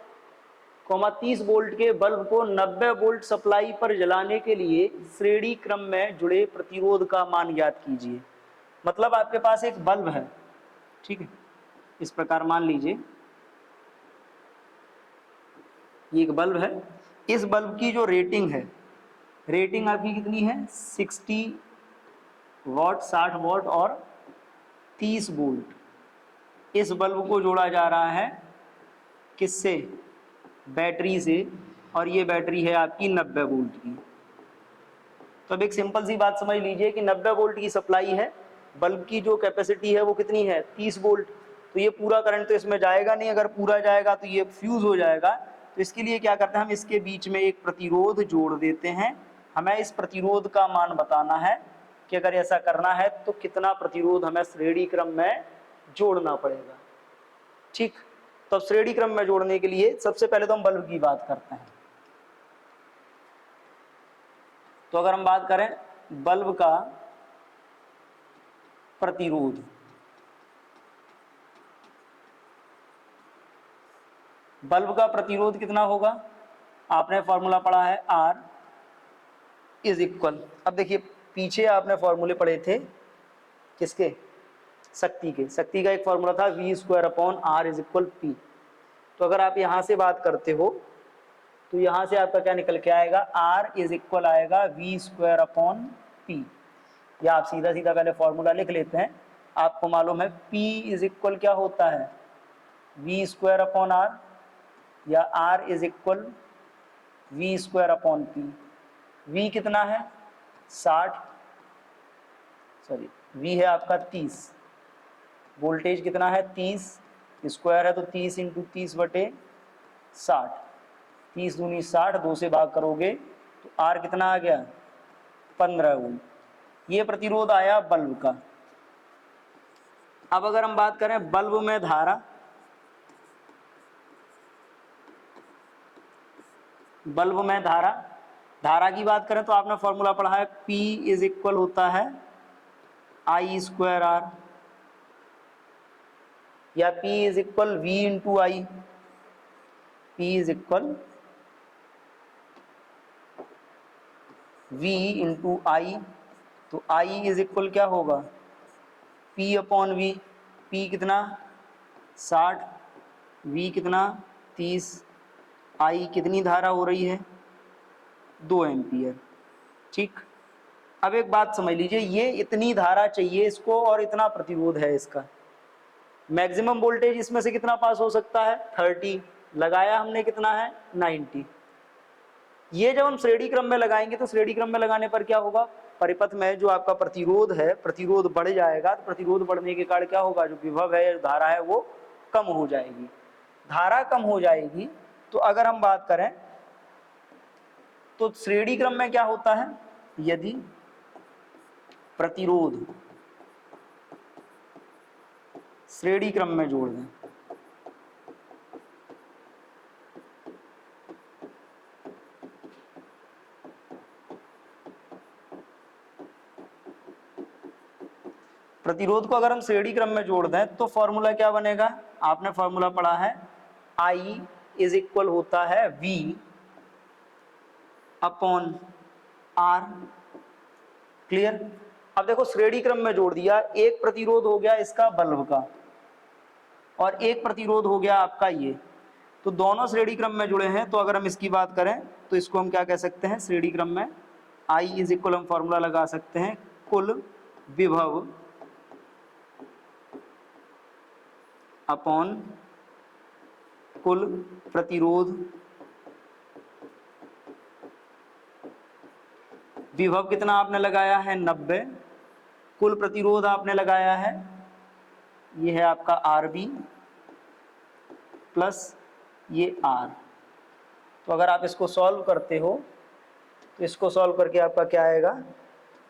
30 वोल्ट के बल्ब को 90 वोल्ट सप्लाई पर जलाने के लिए श्रेणी क्रम में जुड़े प्रतिरोध का मान ज्ञात कीजिए। मतलब आपके पास एक बल्ब है, ठीक है, इस प्रकार मान लीजिए ये एक बल्ब है। इस बल्ब की जो रेटिंग है, रेटिंग आपकी कितनी है 60 वाट, 60 वाट और 30 वोल्ट। इस बल्ब को जोड़ा जा रहा है किससे? बैटरी से, और ये बैटरी है आपकी 90 वोल्ट की। तो अब एक सिंपल सी बात समझ लीजिए कि 90 वोल्ट की सप्लाई है, बल्ब की जो कैपेसिटी है वो कितनी है 30 वोल्ट। तो ये पूरा करंट तो इसमें जाएगा नहीं, अगर पूरा जाएगा तो ये फ्यूज हो जाएगा। तो इसके लिए क्या करते हैं, हम इसके बीच में एक प्रतिरोध जोड़ देते हैं। हमें इस प्रतिरोध का मान बताना है कि अगर ऐसा करना है तो कितना प्रतिरोध हमें श्रेणी क्रम में जोड़ना पड़ेगा, ठीक। तो श्रेणी क्रम में जोड़ने के लिए सबसे पहले तो हम बल्ब की बात करते हैं। तो अगर हम बात करें बल्ब का प्रतिरोध, बल्ब का प्रतिरोध कितना होगा, आपने फॉर्मूला पढ़ा है R इज इक्वल। अब देखिए पीछे आपने फॉर्मूले पढ़े थे किसके, शक्ति के। शक्ति का एक फॉर्मूला था V square upon R is equal P। तो अगर आप यहां से बात करते हो तो यहां से आपका क्या निकल के आएगा, R इज इक्वल आएगा V स्क्वायर अपॉन P। या आप सीधा सीधा पहले फॉर्मूला लिख लेते हैं। आपको मालूम है P इज इक्वल क्या होता है, V स्क्वायर अपॉन R, या R is equal V square upon P। V कितना है 60, सॉरी V है आपका 30, वोल्टेज कितना है 30, स्क्वायर है तो 30 इंटू 30 बटे 60, 30 दूनी 60, 2 से भाग करोगे तो R कितना आ गया 15 ओम। ये प्रतिरोध आया बल्ब का। अब अगर हम बात करें बल्ब में धारा, बल्ब में धारा, धारा की बात करें तो आपने फॉर्मूला पढ़ा है P इज इक्वल होता है I स्क्वायर R, या P is equal V into I. P is equal V into I, तो I इज इक्वल क्या होगा P अपॉन V। P कितना 60, V कितना 30, I कितनी धारा हो रही है 2 एम्पियर। ठीक, अब एक बात समझ लीजिए, ये इतनी धारा चाहिए इसको और इतना प्रतिरोध है इसका। मैक्सिमम वोल्टेज इसमें से कितना पास हो सकता है 30, लगाया हमने कितना है 90। ये जब हम श्रेणी क्रम में लगाएंगे तो श्रेणी क्रम में लगाने पर क्या होगा, परिपथ में जो आपका प्रतिरोध है, प्रतिरोध बढ़ जाएगा। तो प्रतिरोध बढ़ने के कारण क्या होगा, जो विभव है, धारा है, वो कम हो जाएगी। धारा कम हो जाएगी तो अगर हम बात करें तो श्रेणी क्रम में क्या होता है, यदि प्रतिरोध श्रेणी क्रम में जोड़ दें, प्रतिरोध को अगर हम श्रेणी क्रम में जोड़ दें तो फॉर्मूला क्या बनेगा, आपने फॉर्मूला पढ़ा है I इज इक्वल होता है V अपॉन R। क्लियर। अब देखो श्रेणी क्रम में जोड़ दिया, एक प्रतिरोध हो गया इसका बल्ब का और एक प्रतिरोध हो गया आपका ये, तो दोनों श्रेणी क्रम में जुड़े हैं। तो अगर हम इसकी बात करें तो इसको हम क्या कह सकते हैं, श्रेणी क्रम में I इज इक्वल हम फॉर्मूला लगा सकते हैं कुल विभव अपॉन कुल प्रतिरोध। विभव कितना आपने लगाया है 90, कुल प्रतिरोध आपने लगाया है, ये है आपका RB प्लस ये R। तो अगर आप इसको सॉल्व करते हो तो इसको सॉल्व करके आपका क्या आएगा,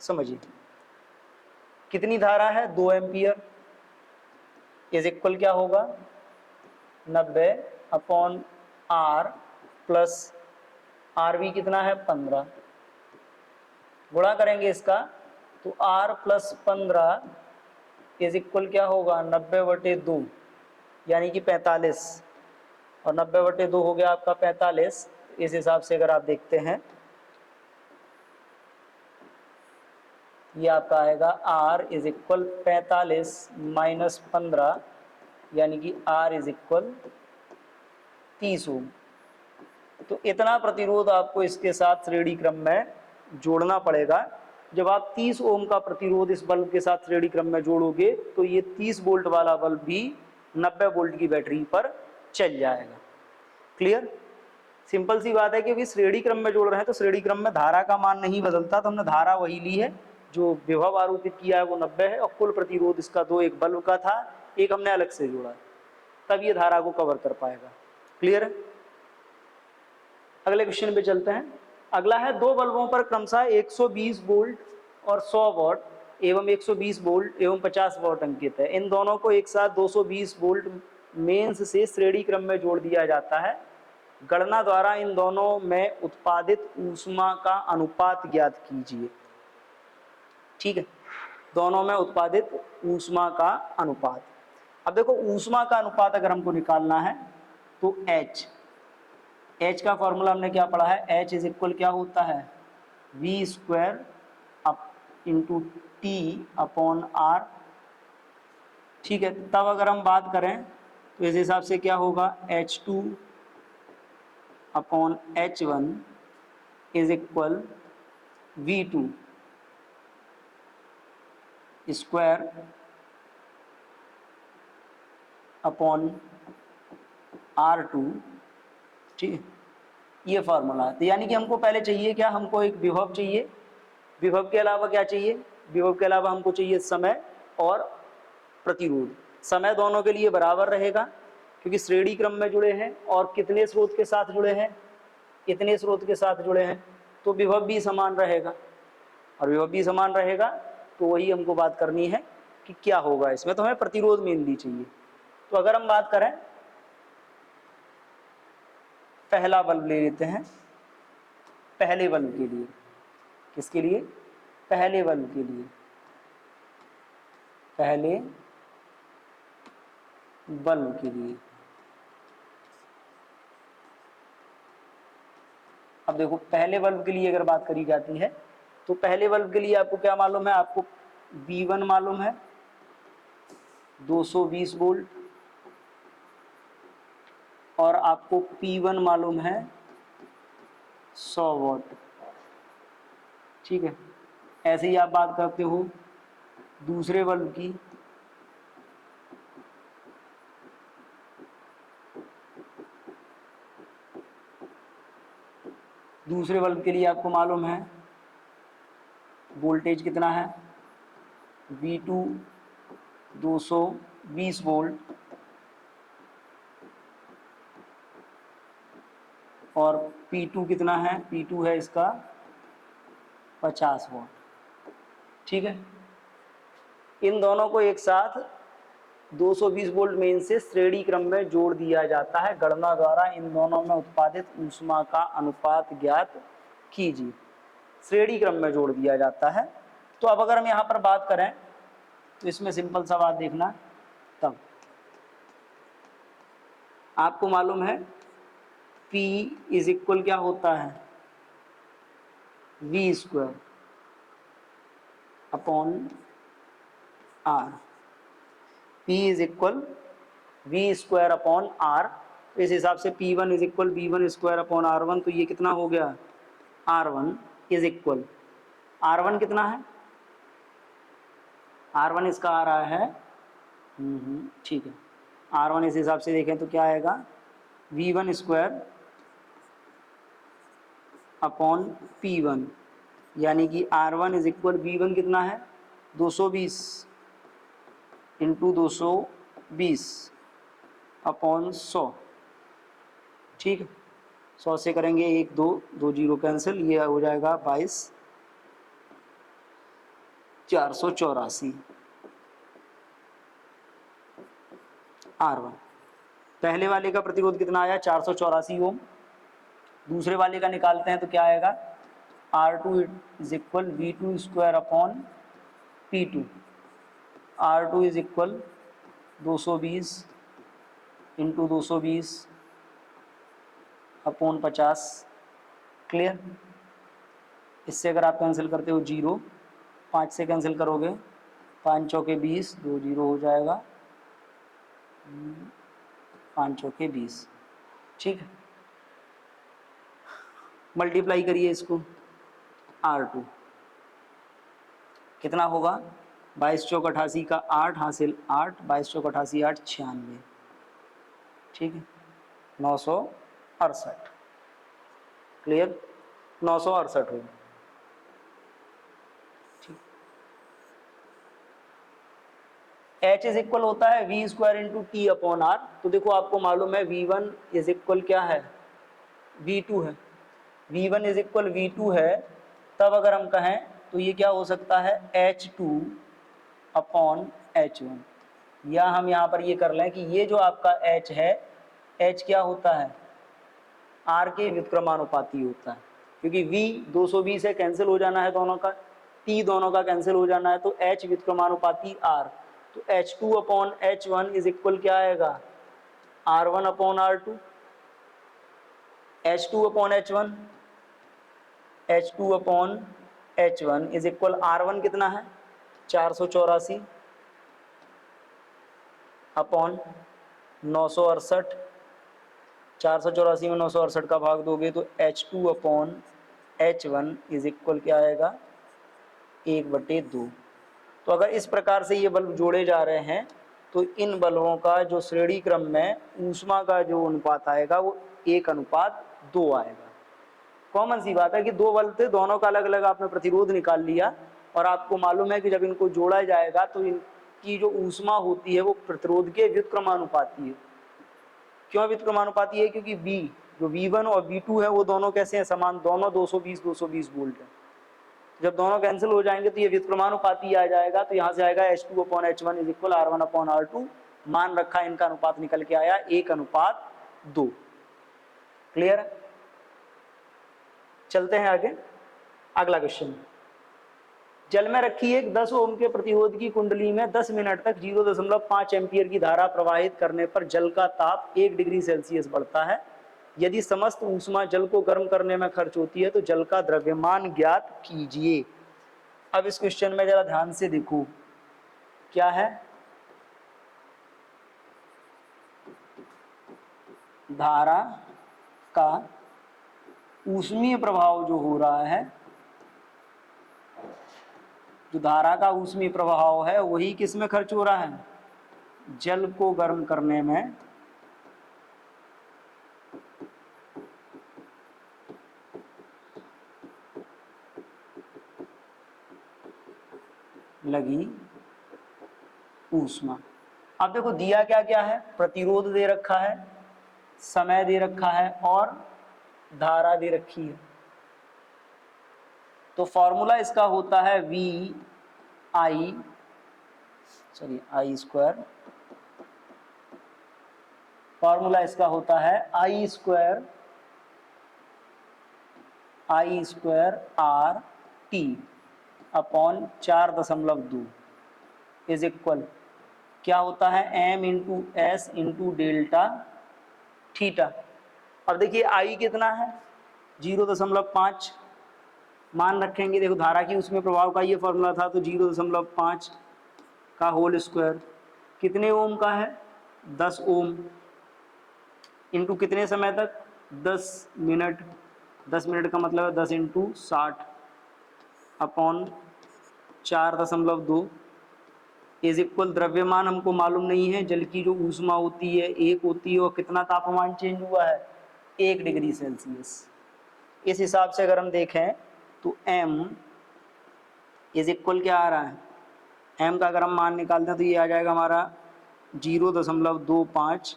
समझिए कितनी धारा है 2 एम्पियर इज इक्वल क्या होगा 90 अपॉन R प्लस RB कितना है 15, गुणा करेंगे इसका तो R प्लस 15 इज इक्वल क्या होगा 90/2 यानी कि 45, और 90/2 हो गया आपका 45। इस हिसाब से अगर आप देखते हैं ये आपका आएगा R इज इक्वल 45 माइनस 15 यानी कि R इज इक्वल 30 ओम। तो इतना प्रतिरोध आपको इसके साथ श्रेणी क्रम में जोड़ना पड़ेगा। जब आप 30 ओम का प्रतिरोध इस बल्ब के साथ श्रेणी क्रम में जोड़ोगे तो ये 30 वोल्ट वाला बल्ब भी 90 वोल्ट की बैटरी पर चल जाएगा। क्लियर, सिंपल सी बात है, क्योंकि श्रेणी क्रम में जोड़ रहे हैं तो श्रेणी क्रम में धारा का मान नहीं बदलता, तो हमने धारा वही ली है, जो विभव आरोपित किया है वो 90 है और कुल प्रतिरोध इसका 2 एक बल्ब का था, एक हमने अलग से जोड़ा, तब ये धारा को कवर कर पाएगा। क्लियर है, अगले क्वेश्चन पे चलते हैं। अगला है, दो बल्बों पर क्रमशः 120 वोल्ट और 100 वॉट एवं 120 वोल्ट एवं 50 वॉट अंकित है। इन दोनों को एक साथ 220 वोल्ट मेंस से श्रेणी क्रम में जोड़ दिया जाता है। गणना द्वारा इन दोनों में उत्पादित ऊष्मा का अनुपात ज्ञात कीजिए। ठीक है, दोनों में उत्पादित ऊष्मा का अनुपात। अब देखो ऊष्मा का अनुपात अगर हमको निकालना है तो H का फॉर्मूला हमने क्या पढ़ा है, H इज इक्वल क्या होता है V square up into T upon R। ठीक है, तब अगर हम बात करें तो इस हिसाब से क्या होगा H2 upon H1 is equal V2 square upon R2। ठीक है, ये फार्मूला है। तो यानी कि हमको पहले चाहिए क्या, हमको एक विभव चाहिए, विभव के अलावा क्या चाहिए, विभव के अलावा हमको चाहिए समय और प्रतिरोध। समय दोनों के लिए बराबर रहेगा क्योंकि श्रेणी क्रम में जुड़े हैं, और कितने स्रोत के साथ जुड़े हैं, इतने स्रोत के साथ जुड़े हैं, तो विभव भी समान रहेगा, और विभव भी समान रहेगा तो वही हमको बात करनी है कि क्या होगा इसमें, तो हमें प्रतिरोध मिलनी चाहिए। तो अगर हम बात करें, पहला बल्ब ले लेते हैं, पहले बल्ब के लिए, किसके लिए? पहले बल्ब के लिए, पहले बल्ब के लिए। अब देखो, पहले बल्ब के लिए अगर बात करी जाती है तो पहले बल्ब के लिए आपको क्या मालूम है? आपको V1 मालूम है 220 वोल्ट, और आपको P1 मालूम है 100 वॉट। ठीक है, ऐसे ही आप बात करते हो दूसरे बल्ब की, दूसरे बल्ब के लिए आपको मालूम है वोल्टेज कितना है, V2 220 वोल्ट, और P2 कितना है? P2 है इसका 50 वोल्ट। ठीक है, इन दोनों को एक साथ 220 वोल्ट में इनसे श्रेणी क्रम में जोड़ दिया जाता है। गणना द्वारा इन दोनों में उत्पादित ऊष्मा का अनुपात ज्ञात कीजिए। श्रेणी क्रम में जोड़ दिया जाता है। तो अब अगर हम यहाँ पर बात करें तो इसमें सिंपल सा बात देखना, तब आपको मालूम है P इज इक्वल क्या होता है? V square upon R। P is equal V square upon R। इस हिसाब से P1 is equal V1 square upon R1, तो ये कितना हो गया? R1 इज इक्वल, R1 कितना है? R1 इसका आ रहा है, ठीक है, R1 इस हिसाब से देखें तो क्या आएगा? V1 स्क्वायर अपॉन P1, यानी कि R1 इज इक्वल V1 कितना है? 220 इंटू 220 अपॉन 100। ठीक है, 100 से करेंगे 1 2 2 जीरो कैंसिल, ये हो जाएगा 22 484 R1। पहले वाले का प्रतिरोध कितना आया? 484 ओम। दूसरे वाले का निकालते हैं तो क्या आएगा? R2 is equal V2 square upon P2। R2 is equal 220 into 220 upon 50। Clear? इससे अगर आप कैंसिल करते हो 0, 5 से कैंसिल करोगे 5 चौके 20, 2 जीरो हो जाएगा, 5 चौके 20। ठीक है, मल्टीप्लाई करिए इसको, R2 कितना होगा? 22 चौक 88 का 8 हासिल 8, 22 चौक 88 8 96। ठीक है, 968। क्लियर? 968 होगा। ठीक, H इज इक्वल होता है V square into T upon R। तो देखो आपको मालूम है V1 इज इक्वल क्या है? V2 है। V1 इज इक्वल V2 है, तब अगर हम कहें तो ये क्या हो सकता है? H2 अपॉन H1, या हम यहाँ पर ये कर लें कि ये जो आपका H है, H क्या होता है? R के व्युत्क्रमानुपाती होता है, क्योंकि V 220 है, कैंसिल हो जाना है दोनों का, T दोनों का कैंसिल हो जाना है, तो H व्युत्क्रमानुपाती R। तो H2 upon H1 is equal क्या आएगा? R1 upon R2। H2 upon H1, H2 upon H1 is equal R1 कितना है? 484 अपॉन 968। 484 में 968 का भाग दोगे तो H2 upon H1 is equal क्या आएगा? 1/2। तो अगर इस प्रकार से ये बल्ब जोड़े जा रहे हैं तो इन बल्बों का जो श्रेणी क्रम में ऊष्मा का जो अनुपात आएगा वो 1:2 आएगा। कॉमन सी बात है कि दो बल्ब थे, दोनों का अलग अलग आपने प्रतिरोध निकाल लिया, और आपको मालूम है कि जब इनको जोड़ा जाएगा तो इनकी जो ऊष्मा होती है वो प्रतिरोध के व्युत्क्रमानुपाती है। क्यों व्युत्क्रमानुपाती है? क्योंकि V जो V1 और V2 है वो दोनों कैसे हैं, समान, दोनों 220 वोल्ट है। जब दोनों कैंसिल हो जाएंगे तो ये व्युत्क्रमानुपाती आ जाएगा, तो यहाँ से आएगा H2/H1 इज इक्वल R1/R2। मान रखा, इनका अनुपात निकल के आया 1:2। क्लियर है? चलते हैं आगे, अगला क्वेश्चन। जल में रखी एक 10 ओम के प्रतिरोध की कुंडली में 10 मिनट तक 0.5 एम्पियर की धारा प्रवाहित करने पर जल का ताप 1 डिग्री सेल्सियस बढ़ता है। यदि समस्त ऊष्मा जल को गर्म करने में खर्च होती है तो जल का द्रव्यमान ज्ञात कीजिए। अब इस क्वेश्चन में जरा ध्यान से देखो, क्या है, धारा का ऊष्मीय प्रभाव जो हो रहा है, जो धारा का ऊष्मीय प्रभाव है वही किस में खर्च हो रहा है, जल को गर्म करने में लगी ऊष्मा। अब देखो दिया क्या क्या है, प्रतिरोध दे रखा है, समय दे रखा है और धारा दे रखी है। तो फॉर्मूला इसका होता है आई स्क्वायर, फॉर्मूला इसका होता है I square R T upon 4.2 is equal, क्या होता है, m into S into delta theta. अब देखिए आई कितना है, 0.5 मान रखेंगे। देखो धारा की उसमें प्रभाव का ये फॉर्मूला था, तो 0.5 का होल स्क्वायर कितने ओम का है, 10 ओम, इंटू कितने समय तक, 10 मिनट। 10 मिनट का मतलब है 10 इंटू 60 अपॉन 4.2 इज इक्वल, द्रव्यमान हमको मालूम नहीं है, जल की जो ऊष्मा होती है 1 होती है, और कितना तापमान चेंज हुआ है, 1 डिग्री सेल्सियस। इस हिसाब से अगर हम देखें तो m इज इक्वल क्या आ रहा है, m का अगर हम मान निकालते हैं तो ये आ जाएगा हमारा 0.25,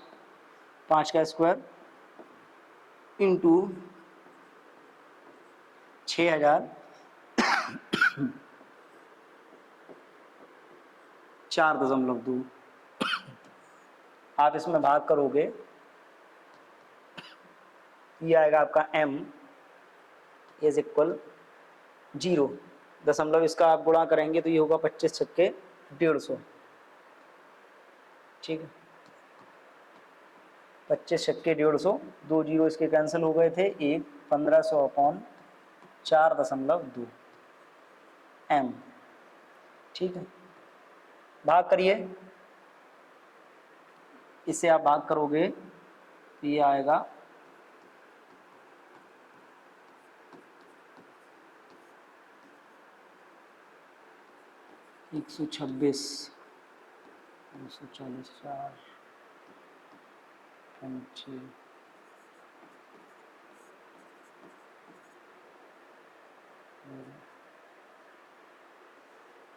5 का स्क्वायर इंटू 6000 4.2। आप इसमें भाग करोगे, ये आएगा आपका m इज इक्वल 0 दशमलव, इसका आप गुणा करेंगे तो ये होगा 25 छक्के 150। ठीक है, 25 छक्के 150, 2 जीरो इसके कैंसिल हो गए थे, 1 1500 अपॉन 4.2 m। ठीक है, भाग करिए, इससे आप भाग करोगे तो ये आएगा 126, 240, 4 5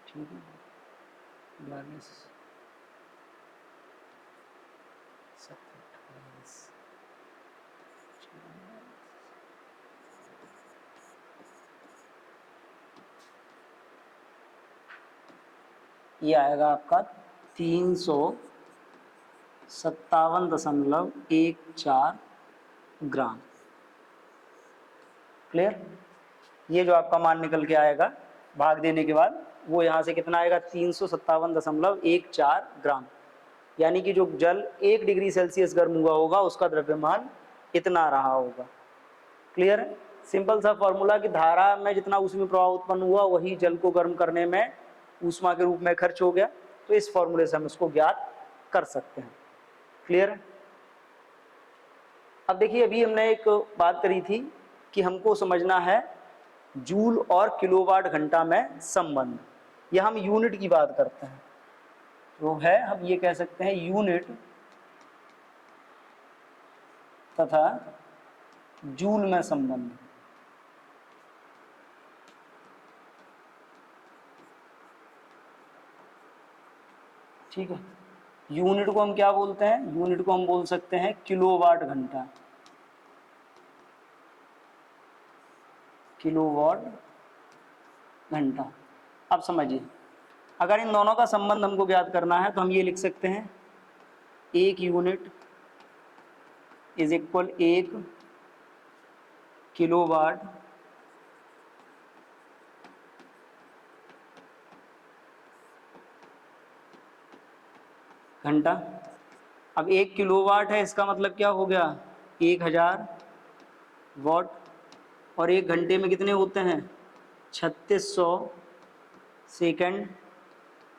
ठीक है, 42 27 ये आएगा आपका 357.14 ग्राम। क्लियर? ये जो आपका मान निकल के आएगा भाग देने के बाद, वो यहाँ से कितना आएगा, 357.14 ग्राम। यानी कि जो जल 1 डिग्री सेल्सियस गर्म हुआ होगा उसका द्रव्यमान इतना रहा होगा। क्लियर है? सिंपल सा फॉर्मूला कि धारा में जितना उसमें प्रवाह उत्पन्न हुआ वही जल को गर्म करने में ऊष्मा के रूप में खर्च हो गया। तो इस फॉर्मूले से हम इसको ज्ञात कर सकते हैं। क्लियर है? अब देखिए, अभी हमने एक बात करी थी कि हमको समझना है जूल और किलोवाट घंटा में संबंध, या हम यूनिट की बात करते हैं, तो है हम ये कह सकते हैं यूनिट तथा जूल में संबंध। ठीक है, यूनिट को हम क्या बोलते हैं, यूनिट को हम बोल सकते हैं किलोवाट घंटा। किलोवाट घंटा। अब समझिए, अगर इन दोनों का संबंध हमको ज्ञात करना है तो हम ये लिख सकते हैं, एक यूनिट इज इक्वल 1 किलोवाट घंटा। अब 1 किलोवाट है, इसका मतलब क्या हो गया, 1000 वाट। और 1 घंटे में कितने होते हैं, 3600 सेकेंड।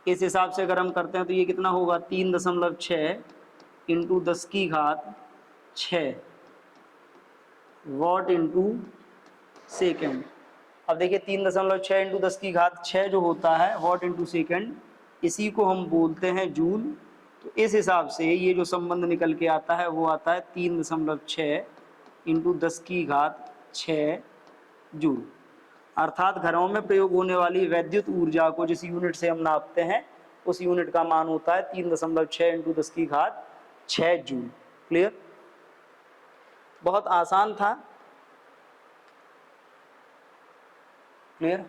इस हिसाब से अगर हम करते हैं तो ये कितना होगा, 3.6 इंटू 10 की घात 6 वॉट इंटू सेकेंड। अब देखिए 3.6 इंटू 10 की घात 6 जो होता है वॉट इंटू सेकेंड, इसी को हम बोलते हैं जूल। तो इस हिसाब से ये जो संबंध निकल के आता है वो आता है 3.6 इंटू 10 की घात 6 जूल। अर्थात घरों में प्रयोग होने वाली वैद्युत ऊर्जा को जिस यूनिट से हम नापते हैं उस यूनिट का मान होता है 3.6 इंटू 10 की घात 6 जूल। क्लियर? बहुत आसान था। क्लियर?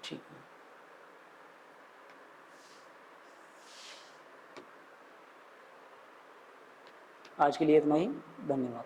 ठीक है, आज के लिए इतना ही। धन्यवाद।